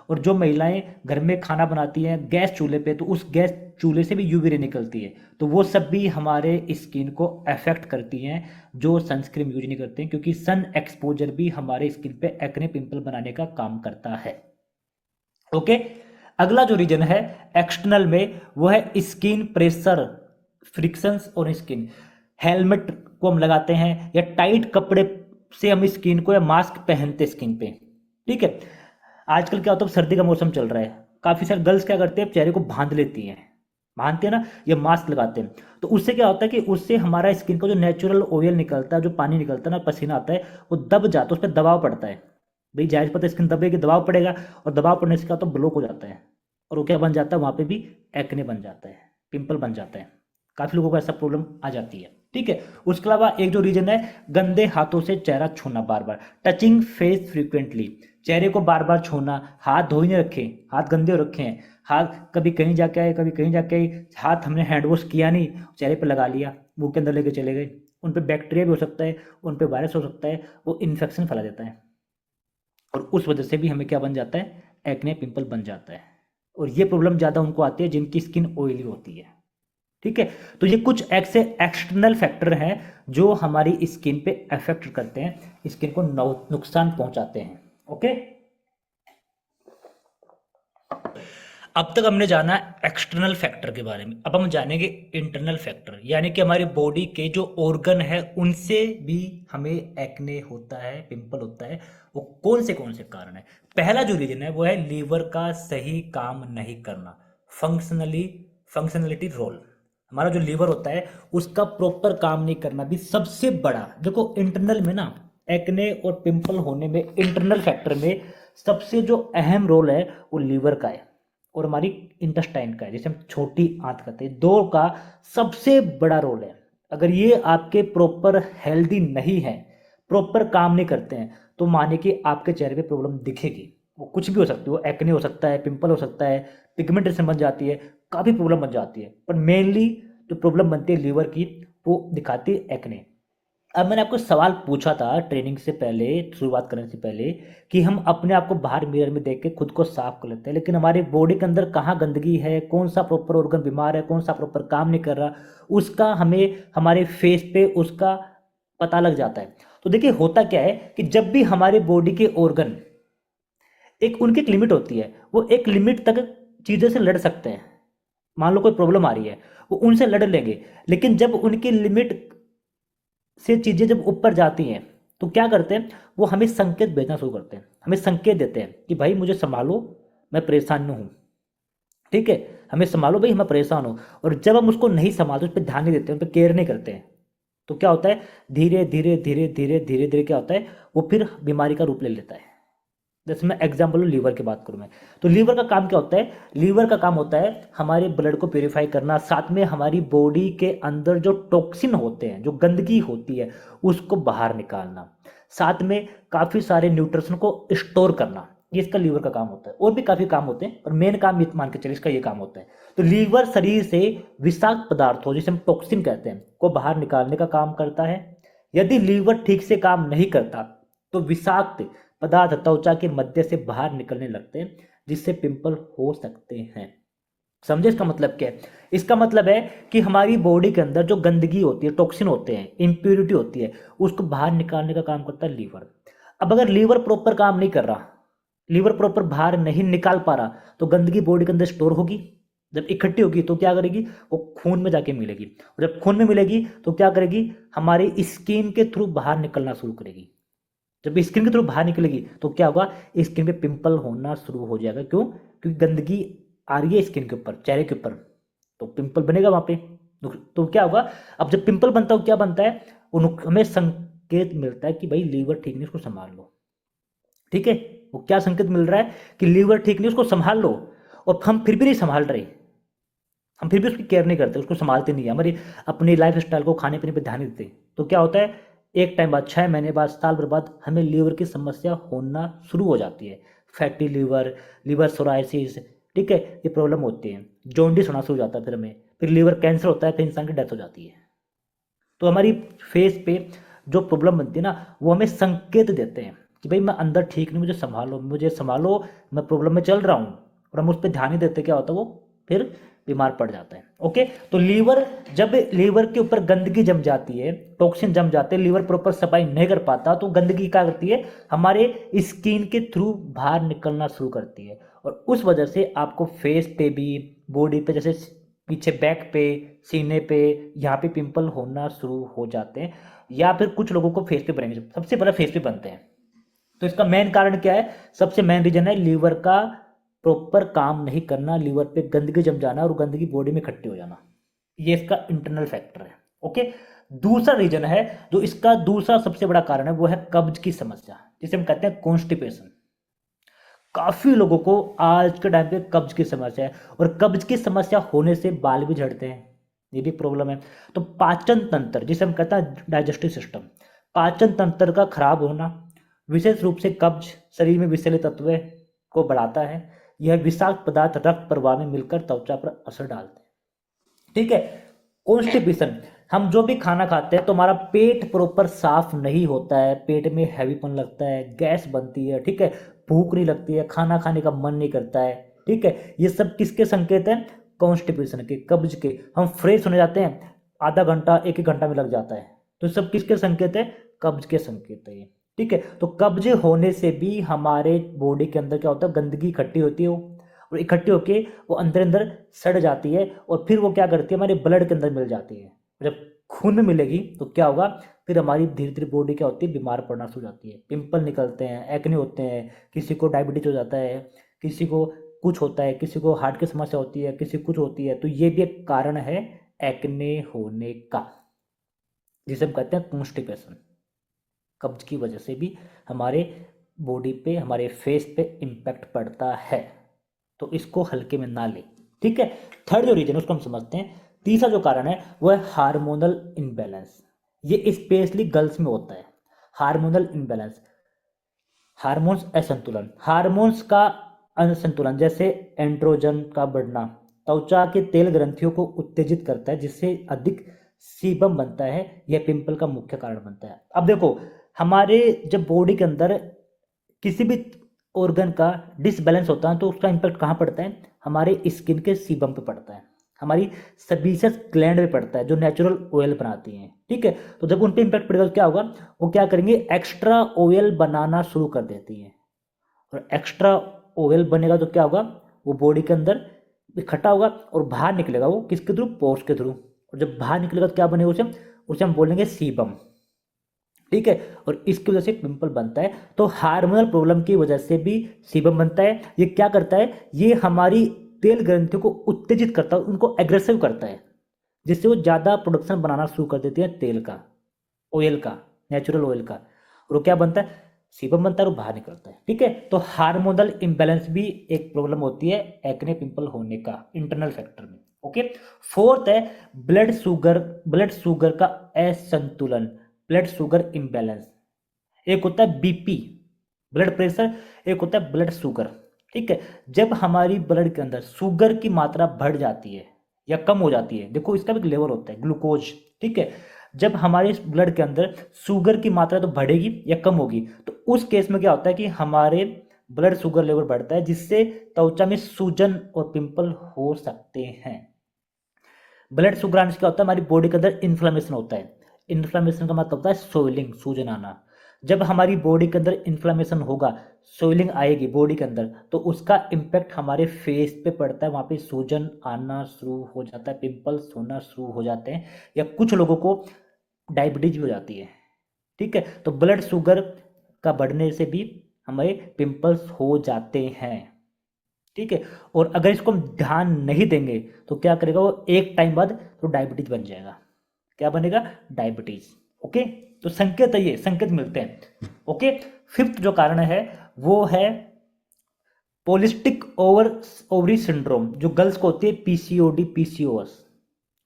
और जो महिलाएं घर में खाना बनाती हैं गैस चूल्हे पे, तो उस गैस चूल्हे से भी यूवी रे निकलती है, तो वो सब भी हमारे स्किन को अफेक्ट करती हैं जो सनस्क्रीन यूज नहीं करते हैं, क्योंकि सन एक्सपोजर भी हमारे स्किन पे एक्ने पिंपल बनाने का काम करता है। ओके, अगला जो रीजन है एक्सटर्नल में, वो है स्किन प्रेशर, फ्रिक्शंस और स्किन। हेलमेट को हम लगाते हैं, या टाइट कपड़े से हम स्किन को, या मास्क पहनते स्किन पे। ठीक है, आजकल क्या होता है, सर्दी का मौसम चल रहा है, काफ़ी सारे गर्ल्स क्या करते हैं, चेहरे को बांध लेती हैं, मानते हैं ना, ये मास्क लगाते हैं। तो उससे क्या होता है कि उससे हमारा स्किन का जो नेचुरल ऑयल निकलता है, जो पानी निकलता है ना, पसीना आता है, वो दब जाता है, उस पर दबाव पड़ता है। भाई जाहिर पता है स्किन दबेगी, दबाव पड़ेगा, और दबाव पड़ने से क्या होता है, ब्लॉक हो जाता है, और वो क्या बन जाता है, वहाँ पे भी एक्ने बन जाता है, पिंपल बन जाता है। काफ़ी लोगों को ऐसा प्रॉब्लम आ जाती है। ठीक है। उसके अलावा एक जो रीजन है, गंदे हाथों से चेहरा छूना बार बार, टचिंग फेस फ्रीक्वेंटली, चेहरे को बार बार छूना, हाथ धो ही नहीं रखे, हाथ गंदे हो रखे हैं, हाथ कभी कहीं जाके आए, कभी कहीं जाके आए, हाथ हमने हैंड वॉश किया नहीं, चेहरे पे लगा लिया, मुंह के अंदर लेके चले गए, उन पे बैक्टीरिया भी हो सकता है, उन पे वायरस हो सकता है, वो इन्फेक्शन फैला देता है, और उस वजह से भी हमें क्या बन जाता है, एक्ने पिंपल बन जाता है। और ये प्रॉब्लम ज़्यादा उनको आती है जिनकी स्किन ऑयली होती है। ठीक है। तो ये कुछ ऐसे एक्सटर्नल फैक्टर हैं जो हमारी स्किन पे अफेक्ट करते हैं, स्किन को नुकसान पहुंचाते हैं। ओके। अब तक हमने जाना एक्सटर्नल फैक्टर के बारे में, अब हम जानेंगे इंटरनल फैक्टर, यानी कि हमारी बॉडी के जो ऑर्गन है उनसे भी हमें एक्ने होता है, पिंपल होता है। वो कौन से कारण है? पहला जो रीजन है वो है लीवर का सही काम नहीं करना, फंक्शनलिटी रोल। हमारा जो लीवर होता है उसका प्रॉपर काम नहीं करना भी सबसे बड़ा, देखो इंटरनल में ना, एक्ने और पिंपल होने में इंटरनल फैक्टर में सबसे जो अहम रोल है वो लीवर का है, और हमारी इंटेस्टाइन का है, जिसे हम छोटी आंत कहते हैं। दो का सबसे बड़ा रोल है। अगर ये आपके प्रॉपर हेल्दी नहीं है, प्रॉपर काम नहीं करते हैं, तो माने कि आपके चेहरे पे प्रॉब्लम दिखेगी। वो कुछ भी हो सकती है, वो एक्ने हो सकता है, पिंपल हो सकता है, पिगमेंटेशन बन जाती है, काफ़ी प्रॉब्लम बन जाती है, पर मेनली जो प्रॉब्लम बनती है लीवर की, वो दिखाती है एक्ने। अब मैंने आपको सवाल पूछा था ट्रेनिंग से पहले, शुरुआत करने से पहले, कि हम अपने आप को बाहर मिरर में देख के खुद को साफ कर लेते हैं, लेकिन हमारी बॉडी के अंदर कहाँ गंदगी है, कौन सा प्रॉपर ऑर्गन बीमार है, कौन सा प्रॉपर काम नहीं कर रहा, उसका हमें हमारे फेस पे उसका पता लग जाता है। तो देखिए होता क्या है कि जब भी हमारे बॉडी के ऑर्गन, एक उनकी एक लिमिट होती है, वो एक लिमिट तक चीज़ों से लड़ सकते हैं। मान लो कोई प्रॉब्लम आ रही है, वो उनसे लड़ लेंगे, लेकिन जब उनकी लिमिट से चीज़ें जब ऊपर जाती हैं तो क्या करते हैं, वो हमें संकेत भेजना शुरू करते हैं, हमें संकेत देते हैं कि भाई मुझे संभालो, मैं परेशान हूँ। ठीक है, हमें संभालो भाई, मैं परेशान हूँ। और जब हम उसको नहीं संभालते, उस पर ध्यान नहीं देते, उन पर केयर नहीं करते हैं, तो क्या होता है, धीरे धीरे धीरे धीरे धीरे धीरे क्या होता है, वो फिर बीमारी का रूप ले लेता है। जैसे मैं एग्जाम्पल लीवर की बात करूँ मैं, तो लीवर का काम क्या होता है, लीवर का काम होता है हमारे ब्लड को प्योरीफाई करना, साथ में हमारी बॉडी के अंदर जो टॉक्सिन होते हैं, जो गंदगी होती है, उसको बाहर निकालना, साथ में काफ़ी सारे न्यूट्रिशन को स्टोर करना, ये इसका लीवर का काम होता है। और भी काफ़ी काम होते हैं, पर मेन काम ये मान के चलिए इसका ये काम होता है। तो लीवर शरीर से विषाक्त पदार्थों, जिसे हम टॉक्सिन कहते हैं, को बाहर निकालने का काम करता है। यदि लीवर ठीक से काम नहीं करता तो विषाक्त पदार्थ त्वचा के मध्य से बाहर निकलने लगते हैं, जिससे पिंपल हो सकते हैं। समझे इसका मतलब क्या है? इसका मतलब है कि हमारी बॉडी के अंदर जो गंदगी होती है, टॉक्सिन होते हैं, इम्प्योरिटी होती है, उसको बाहर निकालने का काम करता है लीवर। अब अगर लीवर प्रॉपर काम नहीं कर रहा, लीवर प्रॉपर बाहर नहीं निकाल पा रहा, तो गंदगी बॉडी के अंदर स्टोर होगी, जब इकट्ठी होगी तो क्या करेगी, वो खून में जाके मिलेगी, और जब खून में मिलेगी तो क्या करेगी, हमारी स्किन के थ्रू बाहर निकलना शुरू करेगी। जब स्किन के थ्रू बाहर निकलेगी तो क्या होगा, स्किन पे पिंपल होना शुरू हो जाएगा। क्यों? क्योंकि गंदगी आ रही है स्किन के ऊपर, चेहरे के ऊपर, तो पिंपल बनेगा वहां पे। तो क्या होगा, अब जब पिंपल बनता है क्या बनता है, हमें संकेत मिलता है कि भाई लीवर ठीक नहीं, उसको संभाल लो। ठीक है, वो क्या संकेत मिल रहा है कि लीवर ठीक नहीं, उसको संभाल लो। और हम फिर भी नहीं संभाल रहे, हम फिर भी उसकी केयर नहीं करते, उसको संभालते नहीं है, हमारी अपनी लाइफ स्टाइल को, खाने पीने पर ध्यान नहीं देते, तो क्या होता है, एक टाइम बाद, 6 महीने बाद, साल भर बाद हमें लीवर की समस्या होना शुरू हो जाती है। फैटी लीवर, लीवर सोराइसिस, ठीक है, ये प्रॉब्लम होती है। जॉन्डिस होना शुरू हो जाता है, फिर हमें, फिर लीवर कैंसर होता है, फिर इंसान की डेथ हो जाती है। तो हमारी फेस पे जो प्रॉब्लम बनती है ना, वो हमें संकेत देते हैं कि भाई मैं अंदर ठीक नहीं, मुझे संभालो, मुझे संभालो, मैं प्रॉब्लम में चल रहा हूँ, और हम उस पर ध्यान नहीं देते, क्या होता है, वो फिर बीमार पड़ जाता है। ओके, तो लीवर, जब लीवर के ऊपर गंदगी जम जाती है, टॉक्सिन जम जाते हैं, लीवर प्रॉपर सफाई नहीं कर पाता, तो गंदगी क्या करती है, हमारे स्किन के थ्रू बाहर निकलना शुरू करती है, और उस वजह से आपको फेस पे भी, बॉडी पे, जैसे पीछे बैक पे, सीने पे, यहाँ पे पिंपल होना शुरू हो जाते हैं, या फिर कुछ लोगों को फेस पे बनेंगे, सबसे पहले फेस पे बनते हैं। तो इसका मेन कारण क्या है, सबसे मेन रीजन है लीवर का प्रॉपर काम नहीं करना, लीवर पे गंदगी जम जाना और गंदगी बॉडी में इकट्ठी हो जाना, ये इसका इंटरनल फैक्टर है। ओके, दूसरा रीजन है जो इसका दूसरा सबसे बड़ा कारण है, वो है कब्ज की समस्या, जिसे हम कहते हैं कॉन्स्टिपेशन। काफी लोगों को आज के टाइम पे कब्ज की समस्या है, और कब्ज की समस्या होने से बाल भी झड़ते हैं, ये भी प्रॉब्लम है। तो पाचन तंत्र, जिसे हम कहते हैं डाइजेस्टिव सिस्टम, पाचन तंत्र का खराब होना, विशेष रूप से कब्ज शरीर में विषैले तत्व को बढ़ाता है। यह विषाक्त पदार्थ रक्त प्रवाह में मिलकर त्वचा पर असर डालते हैं। ठीक है, कॉन्स्टिपेशन, हम जो भी खाना खाते हैं तो हमारा पेट प्रॉपर साफ नहीं होता है, पेट में हैवीपन लगता है, गैस बनती है, ठीक है, भूख नहीं लगती है, खाना खाने का मन नहीं करता है। ठीक है, ये सब किसके संकेत हैं? कॉन्स्टिपेशन के, कब्ज के। हम फ्रेश होने जाते हैं, आधा घंटा एक घंटा में लग जाता है, तो सब किसके संकेत है? कब्ज के संकेत है ये। ठीक है, तो कब्ज होने से भी हमारे बॉडी के अंदर क्या होता है? गंदगी इकट्ठी होती है, और इकट्ठी होके वो अंदर अंदर सड़ जाती है, और फिर वो क्या करती है? हमारे ब्लड के अंदर मिल जाती है। जब खून में मिलेगी तो क्या होगा? फिर हमारी धीरे धीरे बॉडी क्या होती है? बीमार पड़ना शुरू हो जाती है, पिंपल निकलते हैं, एक्ने होते हैं, किसी को डायबिटीज हो जाता है, किसी को कुछ होता है, किसी को हार्ट की समस्या होती है, किसी कुछ होती है। तो ये भी एक कारण है एक्ने होने का, जिसे हम कहते हैं कॉन्स्टिपेशन। कब्ज की वजह से भी हमारे बॉडी पे, हमारे फेस पे इम्पैक्ट पड़ता है, तो इसको हल्के में ना ले। ठीक है, थर्ड जो रीजन है उसको हम समझते हैं। तीसरा जो कारण है वो है हार्मोनल इम्बैलेंस। ये स्पेशली गर्ल्स में होता है, हार्मोनल इम्बैलेंस, हार्मोन्स असंतुलन, हार्मोन्स का असंतुलन, जैसे एंड्रोजन का बढ़ना त्वचा के तेल ग्रंथियों को उत्तेजित करता है, जिससे अधिक सीबम बनता है, यह पिंपल का मुख्य कारण बनता है। अब देखो, हमारे जब बॉडी के अंदर किसी भी ऑर्गन का डिसबैलेंस होता है तो उसका इम्पैक्ट कहाँ पड़ता है? हमारे स्किन के सीबम पे पड़ता है, हमारी सबीसियस ग्लैंड पे पड़ता है, जो नेचुरल ऑयल बनाती हैं। ठीक है, तो जब उन पे इम्पैक्ट पड़ेगा तो क्या होगा? वो क्या करेंगे? एक्स्ट्रा ऑयल बनाना शुरू कर देती हैं, और एक्स्ट्रा ऑयल बनेगा तो क्या होगा? वो बॉडी के अंदर इकट्ठा होगा और बाहर निकलेगा, वो किसके थ्रू? पोर्स के थ्रू। और जब बाहर निकलेगा तो क्या बनेगा? उसे हम बोलेंगे सीबम। ठीक है, और इसकी वजह से पिंपल बनता है। तो हार्मोनल प्रॉब्लम की वजह से भी सीबम बनता है। ये क्या करता है? ये हमारी तेल ग्रंथियों को उत्तेजित करता है, उनको एग्रेसिव करता है, जिससे वो ज़्यादा प्रोडक्शन बनाना शुरू कर देती है तेल का, ऑयल का, नेचुरल ऑयल का, और वो क्या बनता है? सीबम बनता है और बाहर निकलता है। ठीक है, तो हार्मोनल इम्बैलेंस भी एक प्रॉब्लम होती है एक्ने पिंपल होने का, इंटरनल फैक्टर में। ओके, फोर्थ है ब्लड शुगर का असंतुलन, ब्लड शुगर इम्बैलेंस। एक होता है बीपी, ब्लड प्रेशर, एक होता है ब्लड शुगर। ठीक है, जब हमारी ब्लड के अंदर शुगर की मात्रा बढ़ जाती है या कम हो जाती है, देखो इसका भी एक लेवल होता है, ग्लूकोज। ठीक है, जब हमारे ब्लड के अंदर शुगर की मात्रा तो बढ़ेगी या कम होगी, तो उस केस में क्या होता है कि हमारे ब्लड शुगर लेवल बढ़ता है, जिससे त्वचा में सूजन और पिंपल हो सकते हैं। ब्लड शुगर आने से क्या होता है? हमारी बॉडी के अंदर इन्फ्लेमेशन होता है। इन्फ्लेमेशन का मतलब होता है सोइलिंग, सूजन आना। जब हमारी बॉडी के अंदर इन्फ्लेमेशन होगा, सोइलिंग आएगी बॉडी के अंदर, तो उसका इम्पैक्ट हमारे फेस पे पड़ता है, वहाँ पे सूजन आना शुरू हो जाता है, पिंपल्स होना शुरू हो जाते हैं, या कुछ लोगों को डायबिटीज भी हो जाती है। ठीक है, तो ब्लड शुगर का बढ़ने से भी हमें पिंपल्स हो जाते हैं। ठीक है, और अगर इसको हम ध्यान नहीं देंगे तो क्या करेगा? वो एक टाइम बाद तो डायबिटीज बन जाएगा। क्या बनेगा? डायबिटीज। ओके, तो संकेत है, ये संकेत मिलते हैं। ओके, फिफ्थ जो कारण है वो है पॉलिस्टिक ओवरी सिंड्रोम, जो गर्ल्स को होती है पीसीओडी, पीसीओएस।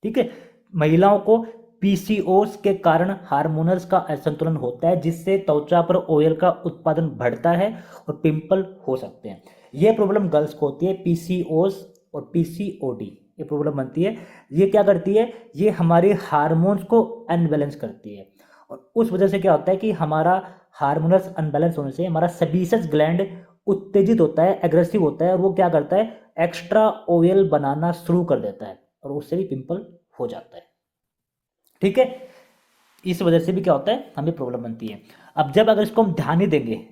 ठीक है, महिलाओं को पीसीओएस के कारण हार्मोनल्स का असंतुलन होता है, जिससे त्वचा पर ऑयल का उत्पादन बढ़ता है और पिंपल हो सकते हैं। यह प्रॉब्लम गर्ल्स को होती है, पीसीओएस और पीसीओडी, ये प्रॉब्लम बनती है। ये क्या करती है? ये हमारे हार्मोन्स को अनबैलेंस करती है, और उस वजह से क्या होता है कि हमारा हार्मोनल्स अनबैलेंस होने से हमारा सेबेसियस ग्लैंड उत्तेजित होता है, एग्रेसिव होता है, और वो क्या करता है? एक्स्ट्रा ऑयल बनाना शुरू कर देता है, और उससे भी पिंपल हो जाता है। ठीक है, इस वजह से भी क्या होता है? हमें प्रॉब्लम बनती है। अब जब अगर इसको हम ध्यान नहीं देंगे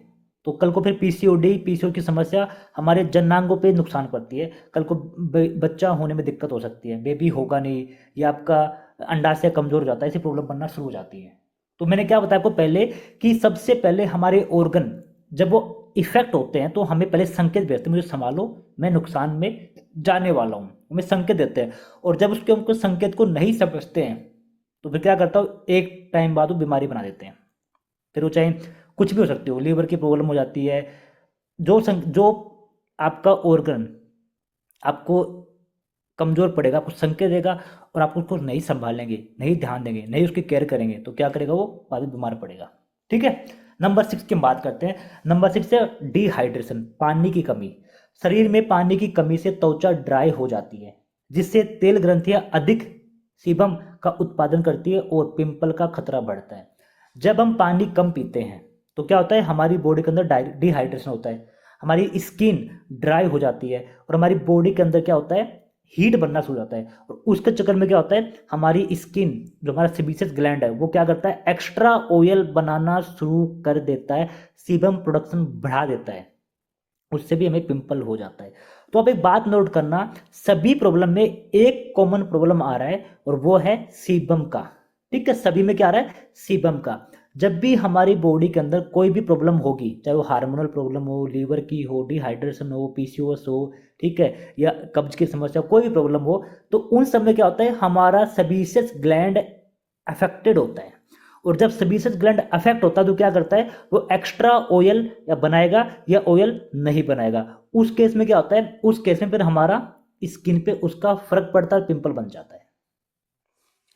तो कल को फिर पीसीओडी की समस्या हमारे जननांगों पे नुकसान करती है। कल को बच्चा होने में दिक्कत हो सकती है, बेबी होगा नहीं, या आपका अंडाशय कमजोर हो जाता है, ऐसी प्रॉब्लम बनना शुरू हो जाती है। तो मैंने क्या बताया आपको पहले कि सबसे पहले हमारे ऑर्गन जब वो इफेक्ट होते हैं तो हमें पहले संकेत भेजते हैं, मुझे संभालो, मैं नुकसान में जाने वाला हूँ, हमें संकेत देते हैं। और जब उसके उनको संकेत को नहीं समझते हैं तो फिर क्या करता हूँ, एक टाइम बाद वो बीमारी बना देते हैं। फिर वो चाहे कुछ भी हो सकती हो, लीवर की प्रॉब्लम हो जाती है, जो आपका ऑर्गन आपको कमजोर पड़ेगा, आपको संकेत देगा और आप उसको नहीं संभालेंगे, नहीं ध्यान देंगे, नहीं उसकी केयर करेंगे तो क्या करेगा, वो बाद में बीमार पड़ेगा। ठीक है, नंबर 6 की बात करते हैं। नंबर 6 है डिहाइड्रेशन, पानी की कमी। शरीर में पानी की कमी से त्वचा ड्राई हो जाती है, जिससे तेल ग्रंथियां अधिक सीबम का उत्पादन करती है और पिंपल का खतरा बढ़ता है। जब हम पानी कम पीते हैं तो क्या होता है, हमारी बॉडी के अंदर डिहाइड्रेशन होता है, हमारी स्किन ड्राई हो जाती है और हमारी बॉडी के अंदर क्या होता है, हीट बनना शुरू हो जाता है। और उसके चक्कर में क्या होता है, हमारी स्किन, जो हमारा सेबेशियस ग्लैंड है, वो क्या करता है, एक्स्ट्रा ऑयल बनाना शुरू कर देता है, सीबम प्रोडक्शन बढ़ा देता है, उससे भी हमें पिंपल हो जाता है। तो आप एक बात नोट करना, सभी प्रॉब्लम में एक कॉमन प्रॉब्लम आ रहा है और वो है सीबम का। ठीक है, सभी में क्या आ रहा है, सीबम का। जब भी हमारी बॉडी के अंदर कोई भी प्रॉब्लम होगी, चाहे वो हार्मोनल प्रॉब्लम हो, लीवर की हो, डिहाइड्रेशन हो, पीसीओएस हो, ठीक है, या कब्ज की समस्या, कोई भी प्रॉब्लम हो, तो उन सब में क्या होता है, हमारा सेबेशियस ग्लैंड अफेक्टेड होता है। और जब सेबेशियस ग्लैंड अफेक्ट होता है तो क्या करता है, वो एक्स्ट्रा ऑयल या बनाएगा या ऑयल नहीं बनाएगा। उस केस में क्या होता है, उस केस में फिर हमारा स्किन पे उसका फर्क पड़ता है, पिंपल बन जाता है।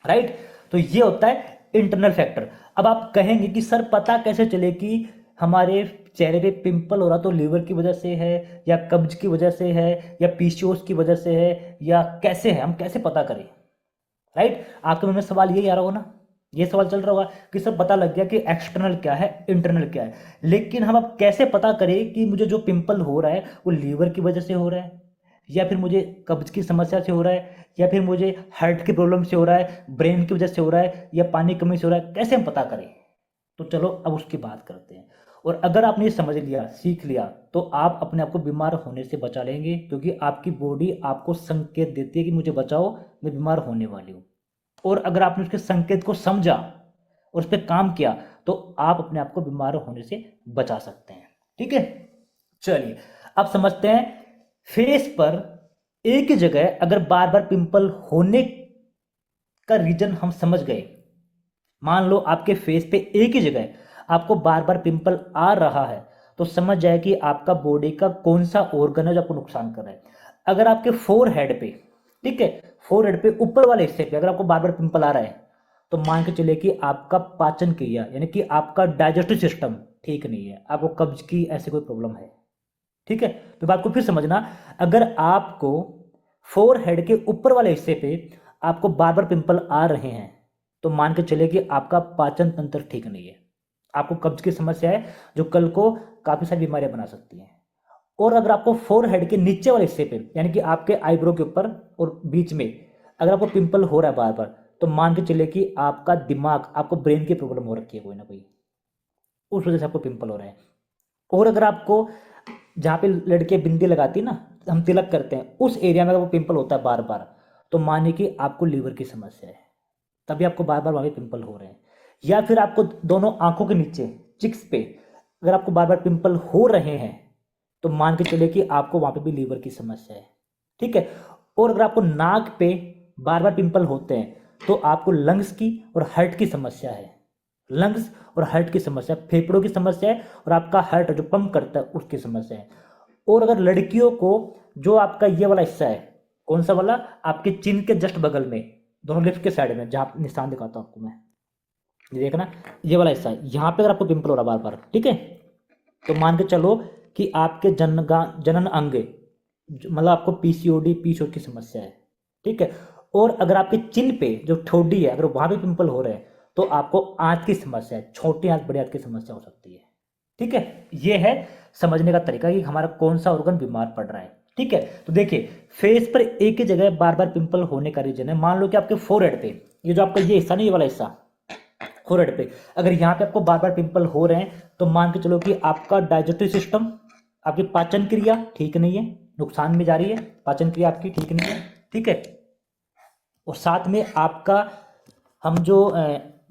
राइट, तो ये होता है इंटरनल फैक्टर। अब आप कहेंगे कि सर पता कैसे चले कि हमारे चेहरे पे पिंपल हो रहा, तो लीवर की वजह से है या कब्ज की वजह से है या पीसीओएस की वजह से है या कैसे है, हम कैसे पता करें। राइट, आपके मन में सवाल यही आ रहा हो ना, ये सवाल चल रहा होगा कि सर पता लग गया कि एक्सटर्नल क्या है, इंटरनल क्या है, लेकिन हम अब कैसे पता करें कि मुझे जो पिंपल हो रहा है वो लीवर की वजह से हो रहा है या फिर मुझे कब्ज की समस्या से हो रहा है या फिर मुझे हार्ट की प्रॉब्लम से हो रहा है, ब्रेन की वजह से हो रहा है या पानी की कमी से हो रहा है, कैसे हम पता करें। तो चलो अब उसकी बात करते हैं। और अगर आपने ये समझ लिया, सीख लिया, तो आप अपने आप को बीमार होने से बचा लेंगे, क्योंकि आपकी बॉडी आपको संकेत देती है कि मुझे बचाओ, मैं बीमार होने वाली हूँ। और अगर आपने उसके संकेत को समझा और उस पर काम किया तो आप अपने आप को बीमार होने से बचा सकते हैं। ठीक है, चलिए अब समझते हैं, फेस पर एक ही जगह अगर बार बार पिंपल होने का रीजन हम समझ गए, मान लो आपके फेस पे एक ही जगह आपको बार बार पिंपल आ रहा है, तो समझ जाए कि आपका बॉडी का कौन सा ऑर्गन है जो आपको नुकसान कर रहा है। अगर आपके फोरहेड पे, ठीक है, फोरहेड पे ऊपर वाले हिस्से पे अगर आपको बार बार पिंपल आ रहा है, तो मान के चले कि आपका पाचन क्रिया यानी कि आपका डाइजेस्टिव सिस्टम ठीक नहीं है, आपको कब्ज की ऐसी कोई प्रॉब्लम है। ठीक है, तो बात को फिर समझना, अगर आपको फोरहेड के ऊपर वाले हिस्से पे आपको बार बार पिंपल आ रहे हैं, तो मान के चले कि आपका पाचन तंत्र ठीक नहीं है, आपको कब्ज की समस्या है जो कल को काफी सारी बीमारियां बना सकती हैं। और अगर आपको फोरहेड के नीचे वाले हिस्से पे यानी कि आपके आईब्रो के ऊपर और बीच में अगर आपको पिंपल हो रहा है बार बार, तो मान के चले कि आपका दिमाग, आपको ब्रेन की प्रॉब्लम हो रखी है कोई ना कोई, उस वजह से आपको पिंपल हो रहा है। और अगर आपको जहाँ पे लड़के बिंदी लगाती है ना, हम तिलक करते हैं, उस एरिया में अगर वो पिंपल होता है बार बार, तो मानिए कि आपको लीवर की समस्या है, तभी आपको बार बार वहाँ पे पिंपल हो रहे हैं। या फिर आपको दोनों आंखों के नीचे, चिक्स पे अगर आपको बार बार पिंपल हो रहे हैं, तो मान के चले कि आपको वहाँ पे भी लीवर की समस्या है। ठीक है, और अगर आपको नाक पे बार बार पिंपल होते हैं, तो आपको लंग्स की और हार्ट की समस्या है। लंग्स और हार्ट की समस्या, फेफड़ों की समस्या है और आपका हार्ट जो पंप करता है उसकी समस्या है। और अगर लड़कियों को जो आपका ये वाला हिस्सा है, कौन सा वाला, आपके चिन के जस्ट बगल में, दोनों लिप्स के साइड में, जहाँ निशान दिखाता हूँ आपको मैं, ये देखना, ये वाला हिस्सा है, यहाँ पे अगर आपको पिंपल हो रहा बार बार, ठीक है, तो मान के चलो कि आपके जनन अंग, मतलब आपको पीसीओडी, पीसीओडी की समस्या है। ठीक है, और अगर आपके चिन पे जो ठोडी है, अगर वहां पे पिंपल हो रहे हैं, तो आपको आंत की समस्या है, छोटी आंत बड़ी आंत की समस्या हो सकती है। ठीक है, ये है समझने का तरीका कि हमारा कौन सा ऑर्गन बीमार पड़ रहा है। ठीक है, तो देखिए, फेस पर एक ही जगह बार बार पिंपल होने का रीजन है, मान लो कि आपके फोरहेड पे, ये जो आपका ये हिस्सा नहीं, ये वाला हिस्सा फोरहेड पे, अगर यहाँ पे आपको बार बार पिंपल हो रहे हैं, तो मान के चलो कि आपका डाइजेस्टिव सिस्टम, आपकी पाचन क्रिया ठीक नहीं है, नुकसान में जा रही है, पाचन क्रिया आपकी ठीक नहीं है। ठीक है, और साथ में आपका, हम जो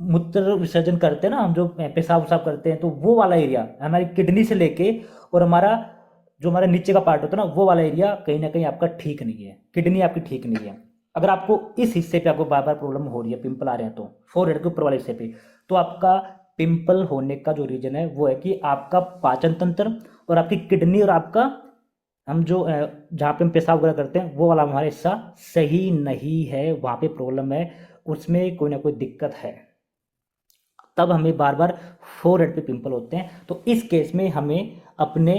मूत्र विसर्जन करते हैं ना, हम जो पेशाब वसाब करते हैं, तो वो वाला एरिया हमारी किडनी से लेके और हमारा नीचे का पार्ट होता है ना, वो वाला एरिया कहीं ना कहीं आपका ठीक नहीं है, किडनी आपकी ठीक नहीं है। अगर आपको इस हिस्से पे आपको बार बार प्रॉब्लम हो रही है, पिंपल आ रहे हैं, तो फोरहेड के ऊपर वाले हिस्से पे, तो आपका पिंपल होने का जो रीजन है वो है कि आपका पाचन तंत्र और आपकी किडनी और आपका हम जो जहाँ पे हम पेशाब वगैरह करते हैं वो वाला हमारा हिस्सा सही नहीं है, वहाँ पे प्रॉब्लम है, उसमें कोई ना कोई दिक्कत है, तब हमें बार बार फोरहेड पे पिंपल होते हैं। तो इस केस में हमें अपने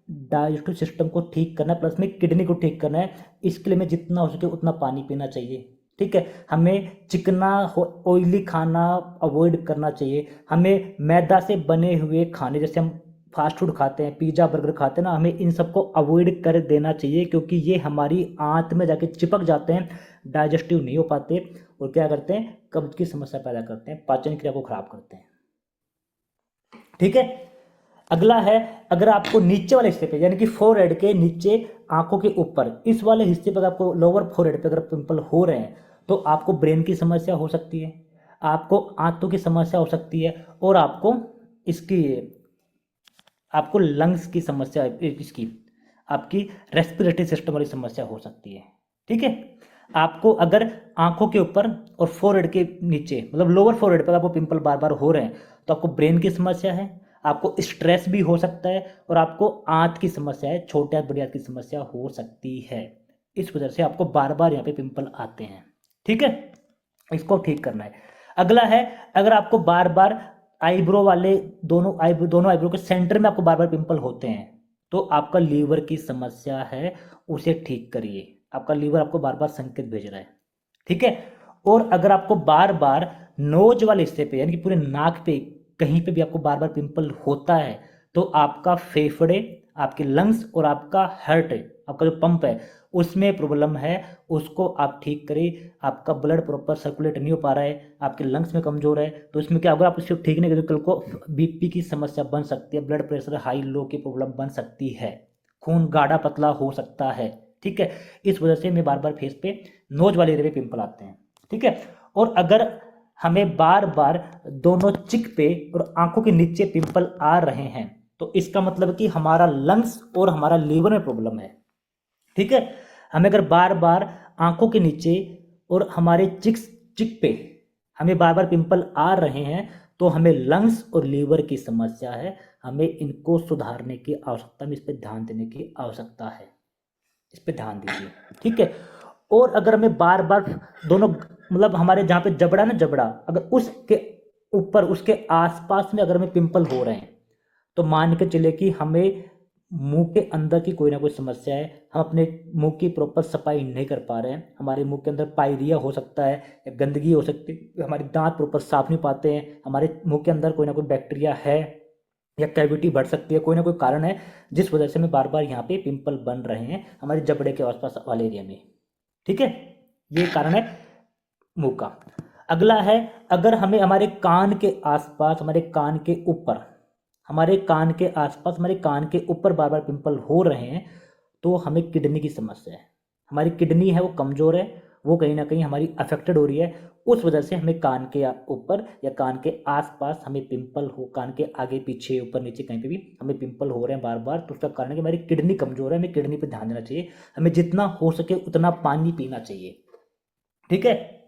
डाइजेस्टिव सिस्टम को ठीक करना है, प्लस में किडनी को ठीक करना है। इसके लिए हमें जितना हो सके उतना पानी पीना चाहिए, ठीक है। हमें चिकना ऑयली खाना अवॉइड करना चाहिए। हमें मैदा से बने हुए खाने, जैसे हम फास्ट फूड खाते हैं, पिज़्ज़ा बर्गर खाते हैं ना, हमें इन सबको अवॉइड कर देना चाहिए, क्योंकि ये हमारी आंत में जाके चिपक जाते हैं, डाइजेस्टिव नहीं हो पाते और क्या करते हैं, कब्ज की समस्या पैदा करते हैं, पाचन क्रिया को खराब करते हैं, ठीक है। अगला है, अगर आपको नीचे वाले हिस्से पे यानी कि फोरहेड के नीचे आंखों के ऊपर इस वाले हिस्से पर आपको लोअर फोरहेड पे अगर पिंपल हो रहे हैं तो आपको ब्रेन की समस्या हो सकती है, आपको आंतों की समस्या हो सकती है और आपको लंग्स की समस्या, इसकी आपकी रेस्पिरेटरी सिस्टम वाली समस्या हो सकती है, ठीक है। आपको अगर आंखों के ऊपर और फोरहेड के नीचे मतलब लोअर फोरहेड पर आपको पिंपल बार बार हो रहे हैं तो आपको ब्रेन की समस्या है, आपको स्ट्रेस भी हो सकता है और आपको आंत की समस्या है, छोटे आंत बड़ी आंत की समस्या हो सकती है। इस वजह से आपको बार बार यहाँ पे पिंपल आते हैं, ठीक है, इसको ठीक करना है। अगला है, अगर आपको बार बार आईब्रो वाले दोनों आईब्रो के सेंटर में आपको बार बार पिंपल होते हैं तो आपका लीवर की समस्या है, उसे ठीक करिए। आपका लीवर आपको बार बार संकेत भेज रहा है, ठीक है। और अगर आपको बार बार नोज वाले हिस्से पे यानी कि पूरे नाक पे कहीं पे भी आपको बार बार पिंपल होता है तो आपका फेफड़े, आपके लंग्स और आपका हार्ट, आपका जो पंप है उसमें प्रॉब्लम है, उसको आप ठीक करिए। आपका ब्लड प्रॉपर सर्कुलेट नहीं हो पा रहा है, आपके लंग्स में कमजोर है, तो इसमें क्या होगा, आप उसको ठीक नहीं करेंगे कल को बीपी की समस्या बन सकती है, ब्लड प्रेशर हाई लो की प्रॉब्लम बन सकती है, खून गाढ़ा पतला हो सकता है, ठीक है। इस वजह से हमें बार बार फेस पे नोज वाले एरिया पे पिंपल आते हैं, ठीक है। और अगर हमें बार बार दोनों चिक पे और आंखों के नीचे पिंपल आ रहे हैं तो इसका मतलब कि हमारा लंग्स और हमारा लीवर में प्रॉब्लम है, ठीक है। हमें अगर बार बार आंखों के नीचे और हमारे चिक पे हमें बार बार पिंपल आ रहे हैं तो हमें लंग्स और लीवर की समस्या है, हमें इनको सुधारने की आवश्यकता, में इस पर ध्यान देने की आवश्यकता है, इस पर ध्यान दीजिए, ठीक है। और अगर हमें बार बार दोनों मतलब हमारे जहाँ पे जबड़ा ना, जबड़ा अगर उसके ऊपर उसके आसपास में अगर हमें पिंपल हो रहे हैं तो मान के चले कि हमें मुंह के अंदर की कोई ना कोई समस्या है, हम अपने मुंह की प्रॉपर सफाई नहीं कर पा रहे हैं, हमारे मुंह के अंदर पायरिया हो सकता है या गंदगी हो सकती है, हमारे दांत प्रॉपर साफ नहीं पाते हैं, हमारे मुंह के अंदर कोई ना कोई बैक्टीरिया है या कैविटी बढ़ सकती है, कोई ना कोई कारण है जिस वजह से हमें बार बार यहाँ पे पिंपल बन रहे हैं हमारे जबड़े के आसपास वाले एरिया में, ठीक है। ये कारण है मुंह का। अगला है, अगर हमें हमारे कान के आसपास, हमारे कान के ऊपर, हमारे कान के आसपास, हमारे कान के ऊपर बार बार पिंपल हो रहे हैं तो हमें किडनी की समस्या है, हमारी किडनी है वो कमज़ोर है, वो कहीं ना कहीं हमारी अफेक्टेड हो रही है, उस वजह से हमें कान के ऊपर या कान के आसपास हमें पिंपल हो, कान के आगे पीछे ऊपर नीचे कहीं पे भी हमें पिंपल हो रहे हैं बार बार, तो उसका कारण है कि हमारी किडनी कमज़ोर है, हमें किडनी पे ध्यान देना चाहिए, हमें जितना हो सके उतना पानी पीना चाहिए, ठीक है।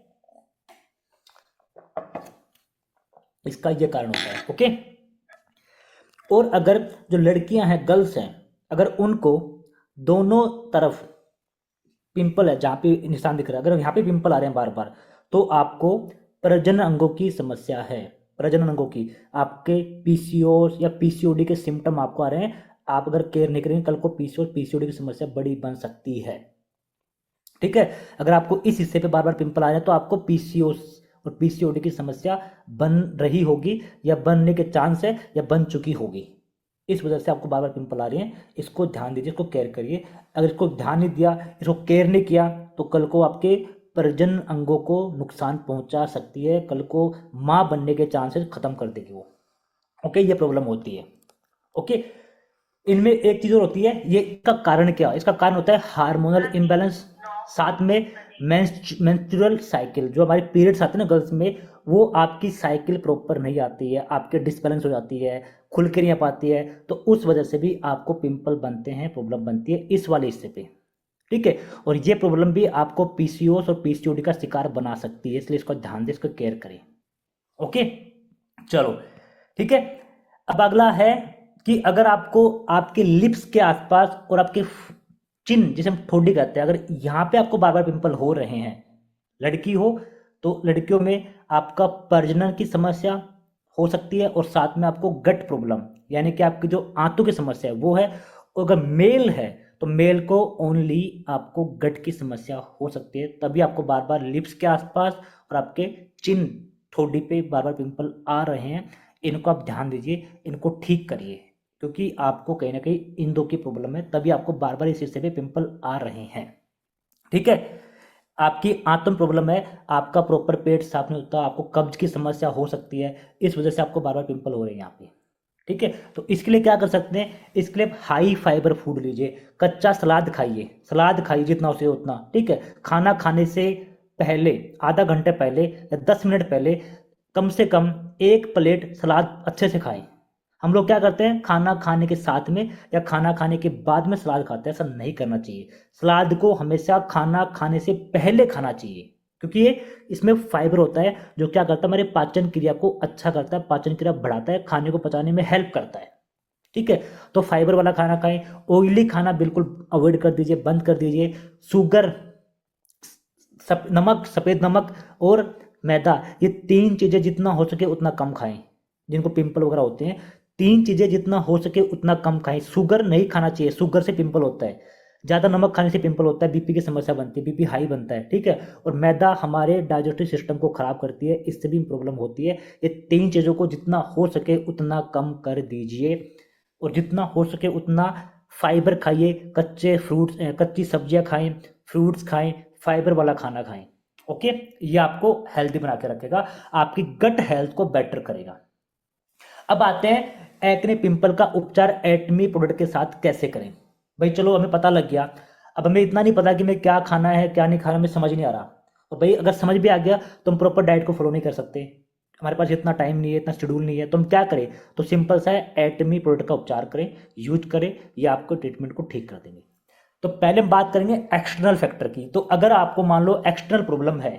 इसका ये कारण होता है, ओके। और अगर जो लड़कियां हैं, गर्ल्स हैं, अगर उनको दोनों तरफ पिंपल है, जहाँ पे निशान दिख रहा है, अगर यहाँ पे पिंपल आ रहे हैं बार बार तो आपको प्रजनन अंगों की समस्या है, प्रजनन अंगों की, आपके पीसीओएस या पीसीओडी के सिम्टम आपको आ रहे हैं, आप अगर केयर नहीं करेंगे कल को पीसीओएस पीसीओडी की समस्या बड़ी बन सकती है, ठीक है। अगर आपको इस हिस्से पे बार बार पिंपल आ रहे हैं तो आपको पीसीओएस और पीसीओडी की समस्या बन रही होगी या बनने के चांस है या बन चुकी होगी, इस वजह से आपको बार बार पिंपल आ रही हैं, इसको ध्यान दीजिए, इसको केयर करिए। अगर इसको ध्यान नहीं दिया, इसको केयर नहीं किया तो कल को आपके प्रजनन अंगों को नुकसान पहुंचा सकती है, कल को माँ बनने के चांसेस खत्म कर देगी वो, ओके। ये प्रॉब्लम होती है, ओके। इनमें एक चीज़ और होती है, ये इसका कारण क्या, इसका कारण होता है हार्मोनल इम्बैलेंस, साथ में मेंस्ट्रुअल साइकिल, जो हमारे पीरियड्स आते हैं ना गर्ल्स में, वो आपकी साइकिल प्रॉपर नहीं आती है, आपके डिसबैलेंस हो जाती है, खुल के नहीं आ पाती है, तो उस वजह से भी आपको पिंपल बनते हैं, प्रॉब्लम बनती है इस वाले हिस्से पे। ठीक है, और ये प्रॉब्लम भी आपको पीसीओएस और पीसीओडी का शिकार बना सकती है, इसलिए इसको ध्यान दें, इसको केयर करें। ओके, चलो ठीक है। अब अगला है कि अगर आपको आपके लिप्स के आसपास और आपके चिन, जिसे हम ठोडी कहते हैं, अगर यहाँ पे आपको बार बार पिंपल हो रहे हैं, लड़की हो तो लड़कियों में आपका प्रजनन की समस्या हो सकती है, और साथ में आपको गट प्रॉब्लम, यानी कि आपकी जो आंतों की समस्या है वो है। और अगर मेल है तो मेल को ओनली आपको गट की समस्या हो सकती है, तभी आपको बार बार लिप्स के आसपास और आपके चिन, ठोडी पे बार बार पिंपल आ रहे हैं। इनको आप ध्यान दीजिए, इनको ठीक करिए, क्योंकि आपको कहीं ना कहीं इन दो की प्रॉब्लम है, तभी आपको बार बार इस हिस्से पे पिंपल आ रहे हैं। ठीक है, आपकी आंतों में प्रॉब्लम है, आपका प्रॉपर पेट साफ नहीं होता, आपको कब्ज की समस्या हो सकती है, इस वजह से आपको बार बार पिंपल हो रहे हैं यहाँ पे। ठीक है, तो इसके लिए क्या कर सकते हैं, इसके लिए हाई फाइबर फूड लीजिए, कच्चा सलाद खाइए, सलाद खाइए जितना हो सके उतना। ठीक है, खाना खाने से पहले आधा घंटे पहले या 10 मिनट पहले कम से कम 1 प्लेट सलाद अच्छे से खाएं। हम लोग क्या करते हैं, खाना खाने के साथ में या खाना खाने के बाद में सलाद खाते हैं, ऐसा नहीं करना चाहिए। सलाद को हमेशा खाना खाने से पहले खाना चाहिए, क्योंकि ये इसमें फाइबर होता है जो क्या करता है, हमारे पाचन क्रिया को अच्छा करता है, पाचन क्रिया बढ़ाता है, खाने को पचाने में हेल्प करता है। ठीक है, तो फाइबर वाला खाना खाएं, ऑयली खाना बिल्कुल अवॉइड कर दीजिए, बंद कर दीजिए। शुगर, नमक, सफ़ेद नमक और मैदा, ये 3 चीज़ें जितना हो सके उतना कम खाएं। जिनको पिंपल वगैरह होते हैं, 3 चीज़ें जितना हो सके उतना कम खाएं। शुगर नहीं खाना चाहिए, शुगर से पिंपल होता है। ज़्यादा नमक खाने से पिंपल होता है, बीपी की समस्या बनती है, बीपी हाई बनता है। ठीक है, और मैदा हमारे डाइजेस्टिव सिस्टम को खराब करती है, इससे भी प्रॉब्लम होती है। ये 3 चीज़ों को जितना हो सके उतना कम कर दीजिए, और जितना हो सके उतना फाइबर खाइए, कच्चे फ्रूट्स, कच्ची सब्जियां खाएं, फ्रूट्स खाएं, फाइबर वाला खाना खाएं। ओके, ये आपको हेल्दी बना के रखेगा, आपकी गट हेल्थ को बेटर करेगा। अब आते हैं एक्ने पिंपल का उपचार एटमी प्रोडक्ट के साथ कैसे करें। भाई चलो, हमें पता लग गया, अब हमें इतना नहीं पता कि मैं क्या खाना है क्या नहीं खाना, हमें समझ नहीं आ रहा। और भाई अगर समझ भी आ गया तो हम प्रॉपर डाइट को फॉलो नहीं कर सकते, हमारे पास इतना टाइम नहीं है, इतना शेड्यूल नहीं है, तो हम क्या करें, तो सिंपल सा है, एटमी प्रोडक्ट का उपचार करें, यूज करें, ये आपको ट्रीटमेंट को ठीक कर देंगे। तो पहले हम बात करेंगे एक्सटर्नल फैक्टर की। तो अगर आपको मान लो एक्सटर्नल प्रॉब्लम है,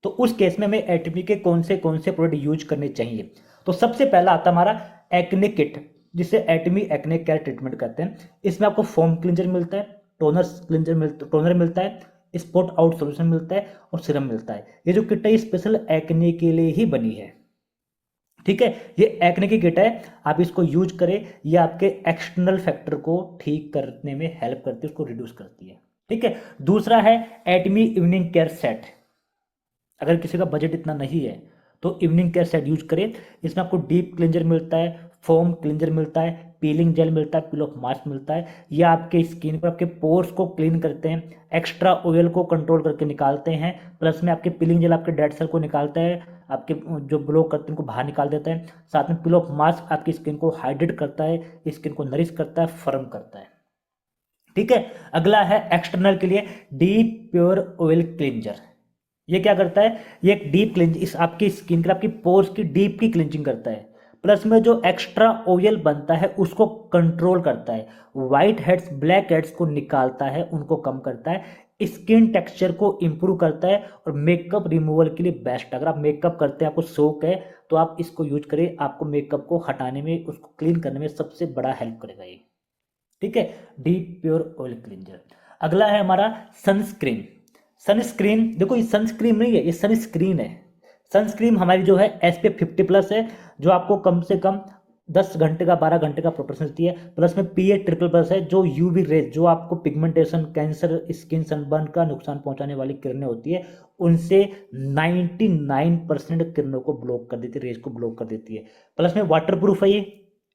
तो उस केस में हमें एटमी के कौन से प्रोडक्ट यूज करने चाहिए। तो सबसे पहला आता हमारा एक्ने किट, जिसे एटमी एक्ने केयर ट्रीटमेंट कहते हैं। इसमें आपको फोम क्लिंजर मिलता है, टोनर मिलता है, स्पॉट आउट सोल्यूशन मिलता है, और सीरम मिलता है। ये जो किट है स्पेशल एक्ने के लिए ही बनी है। ठीक है, ये एक्ने की किट है, आप इसको यूज करें, ये आपके एक्सटर्नल फैक्टर को ठीक करने में हेल्प करती है, उसको रिड्यूस करती है। ठीक है, दूसरा है एटमी इवनिंग केयर सेट। अगर किसी का बजट इतना नहीं है तो इवनिंग केयर सेट यूज करें। इसमें आपको डीप क्लिंजर मिलता है, फोम क्लिंजर मिलता है, पीलिंग जेल मिलता है, पील ऑफ मास्क मिलता है। ये आपके स्किन पर आपके पोर्स को क्लीन करते हैं, एक्स्ट्रा ऑयल को कंट्रोल करके निकालते हैं, प्लस में आपके पीलिंग जेल आपके डेड सेल को निकालता है, आपके जो ब्लॉक करते हैं उनको बाहर निकाल देता है। साथ में पील ऑफ मास्क आपकी स्किन को हाइड्रेट करता है, स्किन को नरिश करता है, फर्म करता है। ठीक है, अगला है एक्सटर्नल के लिए डीप प्योर ऑयल क्लिंजर। ये क्या करता है, ये एक डीप क्लिंज, इस आपकी स्किन के आपकी पोर्स की डीप की क्लिंजिंग करता है, प्लस में जो एक्स्ट्रा ऑयल बनता है उसको कंट्रोल करता है, व्हाइट हेड्स ब्लैक हेड्स को निकालता है, उनको कम करता है, स्किन टेक्सचर को इंप्रूव करता है, और मेकअप रिमूवल के लिए बेस्ट। अगर आप मेकअप करते हैं, आपको शौक है, तो आप इसको यूज करें, आपको मेकअप को हटाने में, उसको क्लीन करने में सबसे बड़ा हेल्प करेगा ये। ठीक है, डीप प्योर ऑयल क्लिंजर। अगला है हमारा सनस्क्रीन। सनस्क्रीन, देखो ये सनस्क्रीन नहीं है, ये सनस्क्रीन है। सनस्क्रीन हमारी जो है SPF 50+ है, जो आपको कम से कम 10 घंटे का 12 घंटे का प्रोटेक्शन देती है, प्लस में PA++ है, जो UV रेज, जो आपको पिगमेंटेशन, कैंसर, स्किन सनबर्न का नुकसान पहुंचाने वाली किरणें होती है, उनसे 99% किरणों को ब्लॉक कर देती है, रेज को ब्लॉक कर देती है। प्लस में वाटर प्रूफ है, ये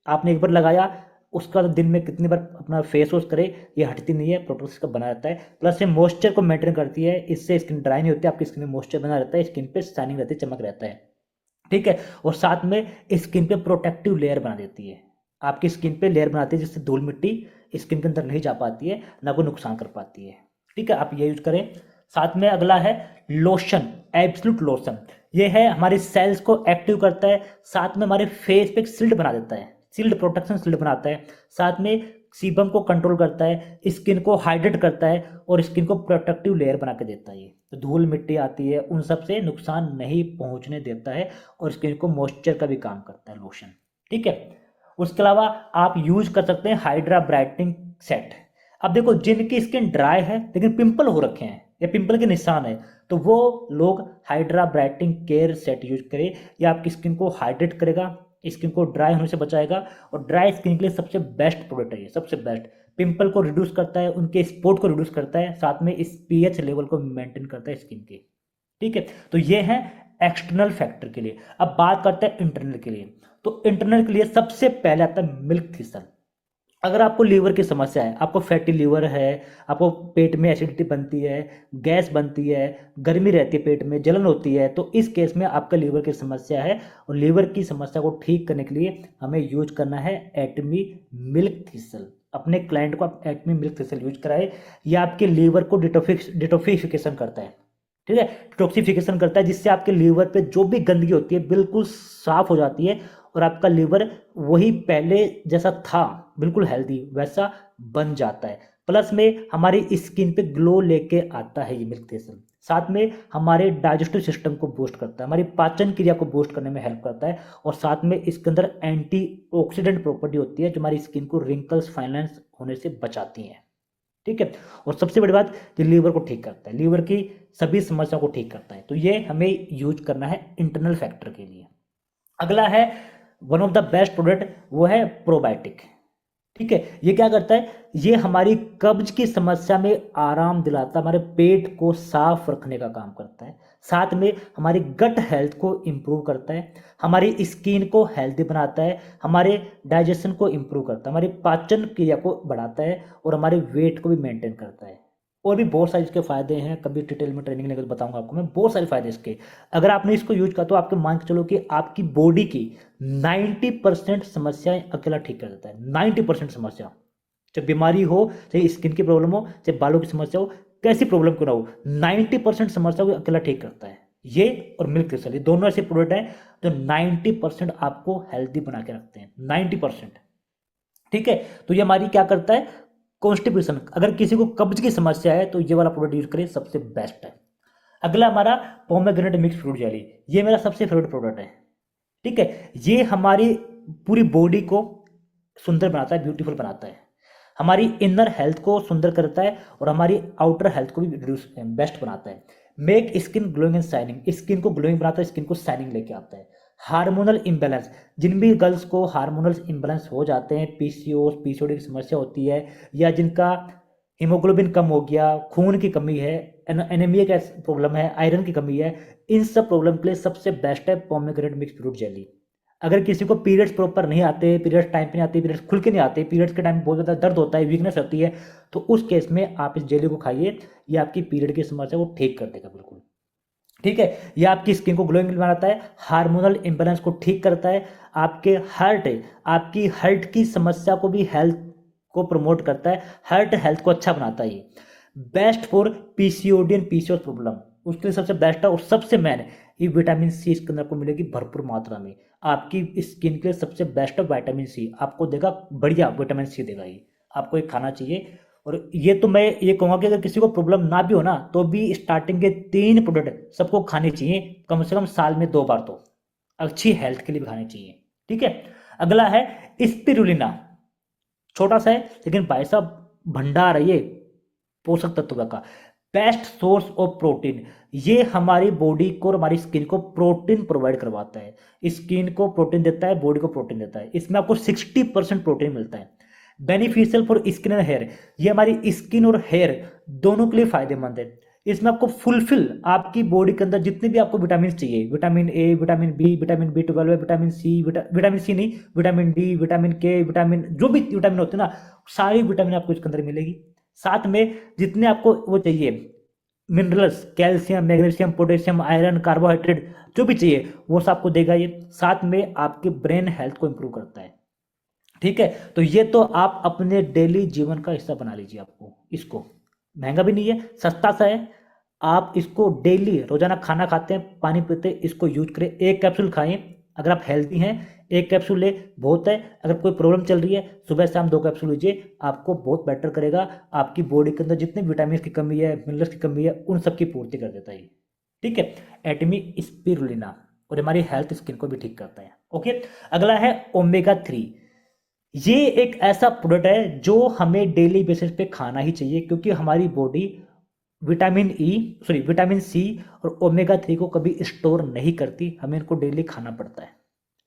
आपने एक बार लगाया, उसका दिन में कितनी बार अपना फेस वॉश करे, ये हटती नहीं है, प्रोटेक्शन का बना रहता है। प्लस ये मॉइस्चर को मेंटेन करती है, इससे स्किन ड्राई नहीं होती, आपकी स्किन में मॉइस्चर बना रहता है, स्किन पे शाइनिंग रहती है, चमक रहता है। ठीक है, और साथ में स्किन पे प्रोटेक्टिव लेयर बना देती है, आपकी स्किन पे लेयर बनाती है, जिससे धूल मिट्टी स्किन के अंदर नहीं जा पाती है, ना कोई नुकसान कर पाती है। ठीक है, आप ये यूज करें। साथ में अगला है लोशन, एब्सोल्यूट लोशन। ये है हमारे सेल्स को एक्टिव करता है, साथ में हमारे फेस पे एक शील्ड बना देता है, शील्ड प्रोटेक्शन शील्ड बनाता है, साथ में सीबम को कंट्रोल करता है, स्किन को हाइड्रेट करता है और स्किन को प्रोटेक्टिव लेयर बना के देता है। ये तो धूल मिट्टी आती है उन सब से नुकसान नहीं पहुंचने देता है और स्किन को मॉइस्चर का भी काम करता है लोशन। ठीक है, उसके अलावा आप यूज कर सकते हैं हाइड्रा ब्राइटनिंग सेट। अब देखो जिनकी स्किन ड्राई है लेकिन पिंपल हो रखे हैं या पिंपल के निशान है, तो वो लोग hydra brightening care set use करें। यह आपकी स्किन को हाइड्रेट करेगा, स्किन को ड्राई होने से बचाएगा और ड्राई स्किन के लिए सबसे बेस्ट प्रोडक्ट है ये, सबसे बेस्ट। पिंपल को रिड्यूस करता है, उनके स्पॉट को रिड्यूस करता है, साथ में इस पीएच लेवल को मेंटेन करता है स्किन के। ठीक है, तो ये है एक्सटर्नल फैक्टर के लिए। अब बात करते हैं इंटरनल के लिए। तो इंटरनल के लिए सबसे पहले आता है मिल्क थिसल। अगर आपको लीवर की समस्या है, आपको फैटी लीवर है, आपको पेट में एसिडिटी बनती है, गैस बनती है, गर्मी रहती है, पेट में जलन होती है, तो इस केस में आपका लीवर की समस्या है और लीवर की समस्या को ठीक करने के लिए हमें यूज करना है एटमी मिल्क थिसल। अपने क्लाइंट को आप एटमी मिल्क थिसल यूज कराए। ये आपके लीवर को डिटॉक्सिफिकेशन करता है। ठीक है, डिटॉक्सिफिकेशन करता है जिससे आपके लीवर पे जो भी गंदगी होती है बिल्कुल साफ हो जाती है और आपका लीवर वही पहले जैसा था बिल्कुल हेल्दी वैसा बन जाता है। प्लस में हमारी स्किन पे ग्लो लेके आता है ये मिल्क थिसल। साथ में हमारे डाइजेस्टिव सिस्टम को बूस्ट करता है, हमारी पाचन क्रिया को बूस्ट करने में हेल्प करता है और साथ में इसके अंदर एंटीऑक्सीडेंट प्रॉपर्टी होती है जो हमारी स्किन को रिंकल्स फाइनेंस होने से बचाती है। ठीक है, और सबसे बड़ी बात ये लीवर को ठीक करता है, लीवर की सभी समस्याओं को ठीक करता है। तो ये हमें यूज करना है इंटरनल फैक्टर के लिए। अगला है one of the best product, वो है प्रोबायोटिक। ठीक है, ये क्या करता है, ये हमारी कब्ज की समस्या में आराम दिलाता है, हमारे पेट को साफ रखने का काम करता है, साथ में हमारी गट हेल्थ को इम्प्रूव करता है, हमारी स्किन को हेल्दी बनाता है, हमारे डाइजेशन को इम्प्रूव करता है, हमारी पाचन क्रिया को बढ़ाता है और हमारे वेट को भी मेंटेन करता है। और भी बहुत सारे इसके फायदे हैं, कभी डिटेल में ट्रेनिंग लेकर बताऊंगा आपको मैं, बहुत सारे फायदे इसके। अगर आपने इसको यूज किया तो आपके मान के चलो कि आपकी बॉडी की 90% समस्याएं अकेला ठीक कर देता है। 90% समस्या, चाहे बीमारी हो, चाहे स्किन की प्रॉब्लम हो, चाहे बालों की समस्या हो, कैसी प्रॉब्लम क्यों ना हो, 90% समस्या को अकेला ठीक करता है। ये और मिल्क क्रिस्टल, ये दोनों ऐसे प्रोडक्ट हैं जो 90% आपको हेल्दी बना के रखते हैं, 90%। ठीक है, तो ये हमारी क्या करता है, कॉन्स्टिपेशन। अगर किसी को कब्ज की समस्या है तो ये वाला प्रोडक्ट यूज करें, सबसे बेस्ट है। अगला हमारा पोमेग्रेनेट मिक्स फ्रूट जेली, ये मेरा सबसे फेवरेट प्रोडक्ट है। ठीक है, ये हमारी पूरी बॉडी को सुंदर बनाता है, ब्यूटीफुल बनाता है, हमारी इनर हेल्थ को सुंदर करता है और हमारी आउटर हेल्थ को भी बेस्ट बनाता है। Make skin glowing and shining, skin को ग्लोइंग बनाता है, स्किन को शाइनिंग लेके आता है। हार्मोनल इम्बैलेंस, जिन भी गर्ल्स को हार्मोनल इम्बैलेंस हो जाते हैं, पीसीओडी की समस्या होती है, या जिनका हीमोग्लोबिन कम हो गया, खून की कमी है, एनीमिया का प्रॉब्लम है, आयरन की कमी है, इन सब प्रॉब्लम के लिए सबसे बेस्ट है पोमेग्रेनेट मिक्स फ्रूट जेली। अगर किसी को पीरियड्स प्रॉपर नहीं आते, पीरियड्स टाइम पे नहीं आते, पीरियड्स खुल के नहीं आते, पीरियड्स के टाइम बहुत ज़्यादा दर्द होता है, वीकनेस होती है, तो उस केस में आप इस जेली को खाइए, ये आपकी पीरियड की समस्या को ठीक कर देगा बिल्कुल। ठीक है, ये आपकी स्किन को ग्लोइंग बनाता है, हार्मोनल इम्बैलेंस को ठीक करता है, आपकी हार्ट की समस्या को भी हेल्थ को प्रमोट करता है, हार्ट हेल्थ को अच्छा बनाता है। ये best for PCOD and PCOS problem, उसके लिए सबसे बेस्ट है। और सबसे मेन, ये विटामिन सी इसके अंदर आपको मिलेगी भरपूर मात्रा में, आपकी स्किन के लिए सबसे बेस्ट है विटामिन सी, आपको देगा बढ़िया विटामिन सी देगा, ये आपको एक खाना चाहिए। और ये तो मैं ये कहूँगा कि अगर किसी को प्रॉब्लम ना भी हो ना, तो भी स्टार्टिंग के 3 प्रोडक्ट सबको खाने चाहिए, कम से कम साल में 2 बार, तो अच्छी हेल्थ के लिए भी खाने चाहिए। ठीक है, अगला है स्पिरुलिना, छोटा सा है लेकिन भाई साहब भंडार है ये पोषक तत्वों का, बेस्ट सोर्स ऑफ प्रोटीन। ये हमारी बॉडी को और हमारी स्किन को प्रोटीन प्रोवाइड करवाता है, स्किन को प्रोटीन देता है, बॉडी को प्रोटीन देता है। इसमें आपको 60% प्रोटीन मिलता है। Beneficial for skin and hair, ये हमारी स्किन और हेयर दोनों के लिए फायदेमंद है। इसमें आपको फुलफिल आपकी बॉडी के अंदर जितने भी आपको विटामिन चाहिए, vitamin A, vitamin B, vitamin B12, vitamin C, vitamin C नहीं, vitamin D, vitamin K, vitamin जो भी विटामिन होते हैं ना, सारी विटामिन आपको इसके अंदर मिलेगी। साथ में जितने आपको वो चाहिए minerals, calcium, magnesium, potassium, iron, carbohydrate जो भी चाहिए वो सब आपको देगा ये। साथ में आपके ब्रेन हेल्थ को इंप्रूव करता है। ठीक है, तो ये तो आप अपने डेली जीवन का हिस्सा बना लीजिए। आपको इसको महंगा भी नहीं है, सस्ता सा है, आप इसको डेली रोजाना खाना खाते हैं, पानी पीते हैं, इसको यूज करें। 1 कैप्सूल खाएं अगर आप हेल्दी हैं, 1 कैप्सूल ले बहुत है। अगर कोई प्रॉब्लम चल रही है, सुबह शाम 2 कैप्सूल लीजिए, आपको बहुत बेटर करेगा। आपकी बॉडी के अंदर जितने विटामिन की कमी है, मिनरल्स की कमी है, उन सब की पूर्ति कर देता है ये। ठीक है, एटमी स्पिरुलिना, और हमारी हेल्थ स्किन को भी ठीक करता है। ओके, अगला है ओमेगा 3। ये एक ऐसा प्रोडक्ट है जो हमें डेली बेसिस पे खाना ही चाहिए, क्योंकि हमारी बॉडी विटामिन सी और ओमेगा 3 को कभी स्टोर नहीं करती, हमें इनको डेली खाना पड़ता है।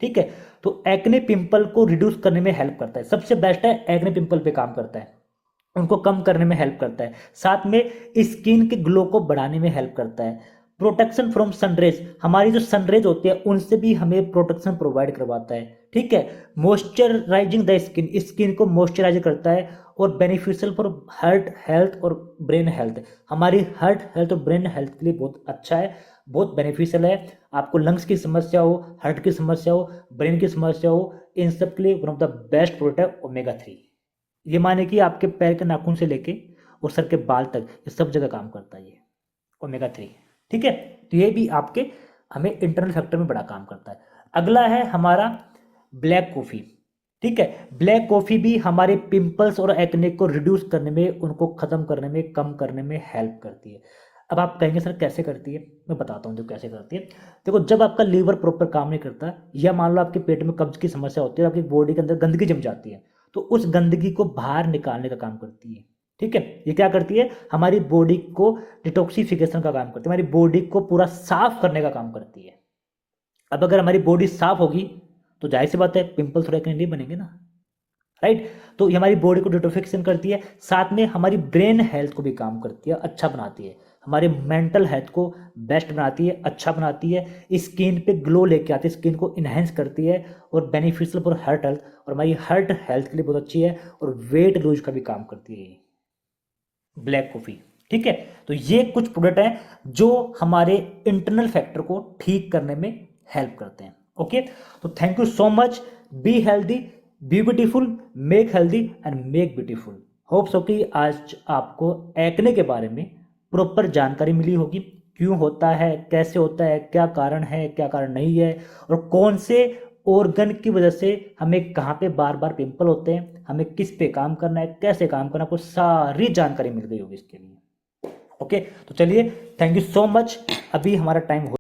ठीक है, तो एक्ने पिंपल को रिड्यूस करने में हेल्प करता है। सबसे बेस्ट है, एक्ने पिंपल पे काम करता है, उनको कम करने में हेल्प करता है। साथ में स्किन के ग्लो को बढ़ाने में हेल्प करता है। प्रोटेक्शन फ्रॉम सनरेज, हमारी जो सनरेज होती है उनसे भी हमें प्रोटेक्शन प्रोवाइड करवाता है। ठीक है, मॉइस्चराइजिंग द स्किन, स्किन को मॉइस्चराइज करता है, और बेनिफिशियल फॉर हार्ट हेल्थ और ब्रेन हेल्थ, हमारी हार्ट हेल्थ और ब्रेन हेल्थ के लिए बहुत अच्छा है, बहुत बेनिफिशियल है। आपको लंग्स की समस्या हो, हार्ट की समस्या हो, ब्रेन की समस्या हो, इन सब के लिए one of the best product है ओमेगा 3। ये माने कि आपके पैर के नाखून से लेके और सर के बाल तक ये सब जगह काम करता है ये ओमेगा 3। ठीक है, तो ये भी आपके हमें इंटरनल फैक्टर में बड़ा काम करता है। अगला है हमारा ब्लैक कॉफ़ी। ठीक है, ब्लैक कॉफ़ी भी हमारे पिंपल्स और एक्ने को रिड्यूस करने में, उनको ख़त्म करने में, कम करने में हेल्प करती है। अब आप कहेंगे सर कैसे करती है, मैं बताता हूँ जो कैसे करती है। देखो, जब आपका लीवर प्रॉपर काम नहीं करता, या मान लो आपके पेट में कब्ज की समस्या होती है, आपकी बॉडी के अंदर गंदगी जम जाती है, तो उस गंदगी को बाहर निकालने का काम करती है। ठीक है, ये क्या करती है, हमारी बॉडी को डिटॉक्सिफिकेशन का काम करती है, हमारी बॉडी को पूरा साफ करने का काम करती है। अब अगर हमारी बॉडी साफ होगी तो जाहिर सी बात है पिंपल्स और एक्ने नहीं बनेंगे ना, राइट। तो ये हमारी बॉडी को डिटॉक्सिफिकेशन करती है, साथ में हमारी ब्रेन हेल्थ को भी काम करती है, अच्छा बनाती है, हमारे मेंटल हेल्थ को बेस्ट बनाती है, अच्छा बनाती है, स्किन पे ग्लो लेके आती है, स्किन को इन्हेंस करती है, और बेनिफिशियल फॉर हार्ट हेल्थ, और हमारी हार्ट हेल्थ के लिए बहुत अच्छी है, और वेट लूज का भी काम करती है ब्लैक कॉफ़ी। ठीक है, तो ये कुछ प्रोडक्ट हैं जो हमारे इंटरनल फैक्टर को ठीक करने में हेल्प करते हैं। ओके, तो thank you so much. Be healthy, B beautiful, make healthy and make beautiful. Hope so कि आज आपको एक्ने के बारे में प्रॉपर जानकारी मिली होगी, क्यों होता है, कैसे होता है, क्या कारण है, क्या कारण नहीं है, और कौन से ऑर्गन की वजह से हमें कहाँ पे बार बार पिंपल होते हैं, हमें किस पे काम करना है, कैसे काम करना है, आपको सारी जानकारी मिल गई होगी इसके लिए। ओके, तो चलिए, थैंक यू सो मच। अभी हमारा टाइम हो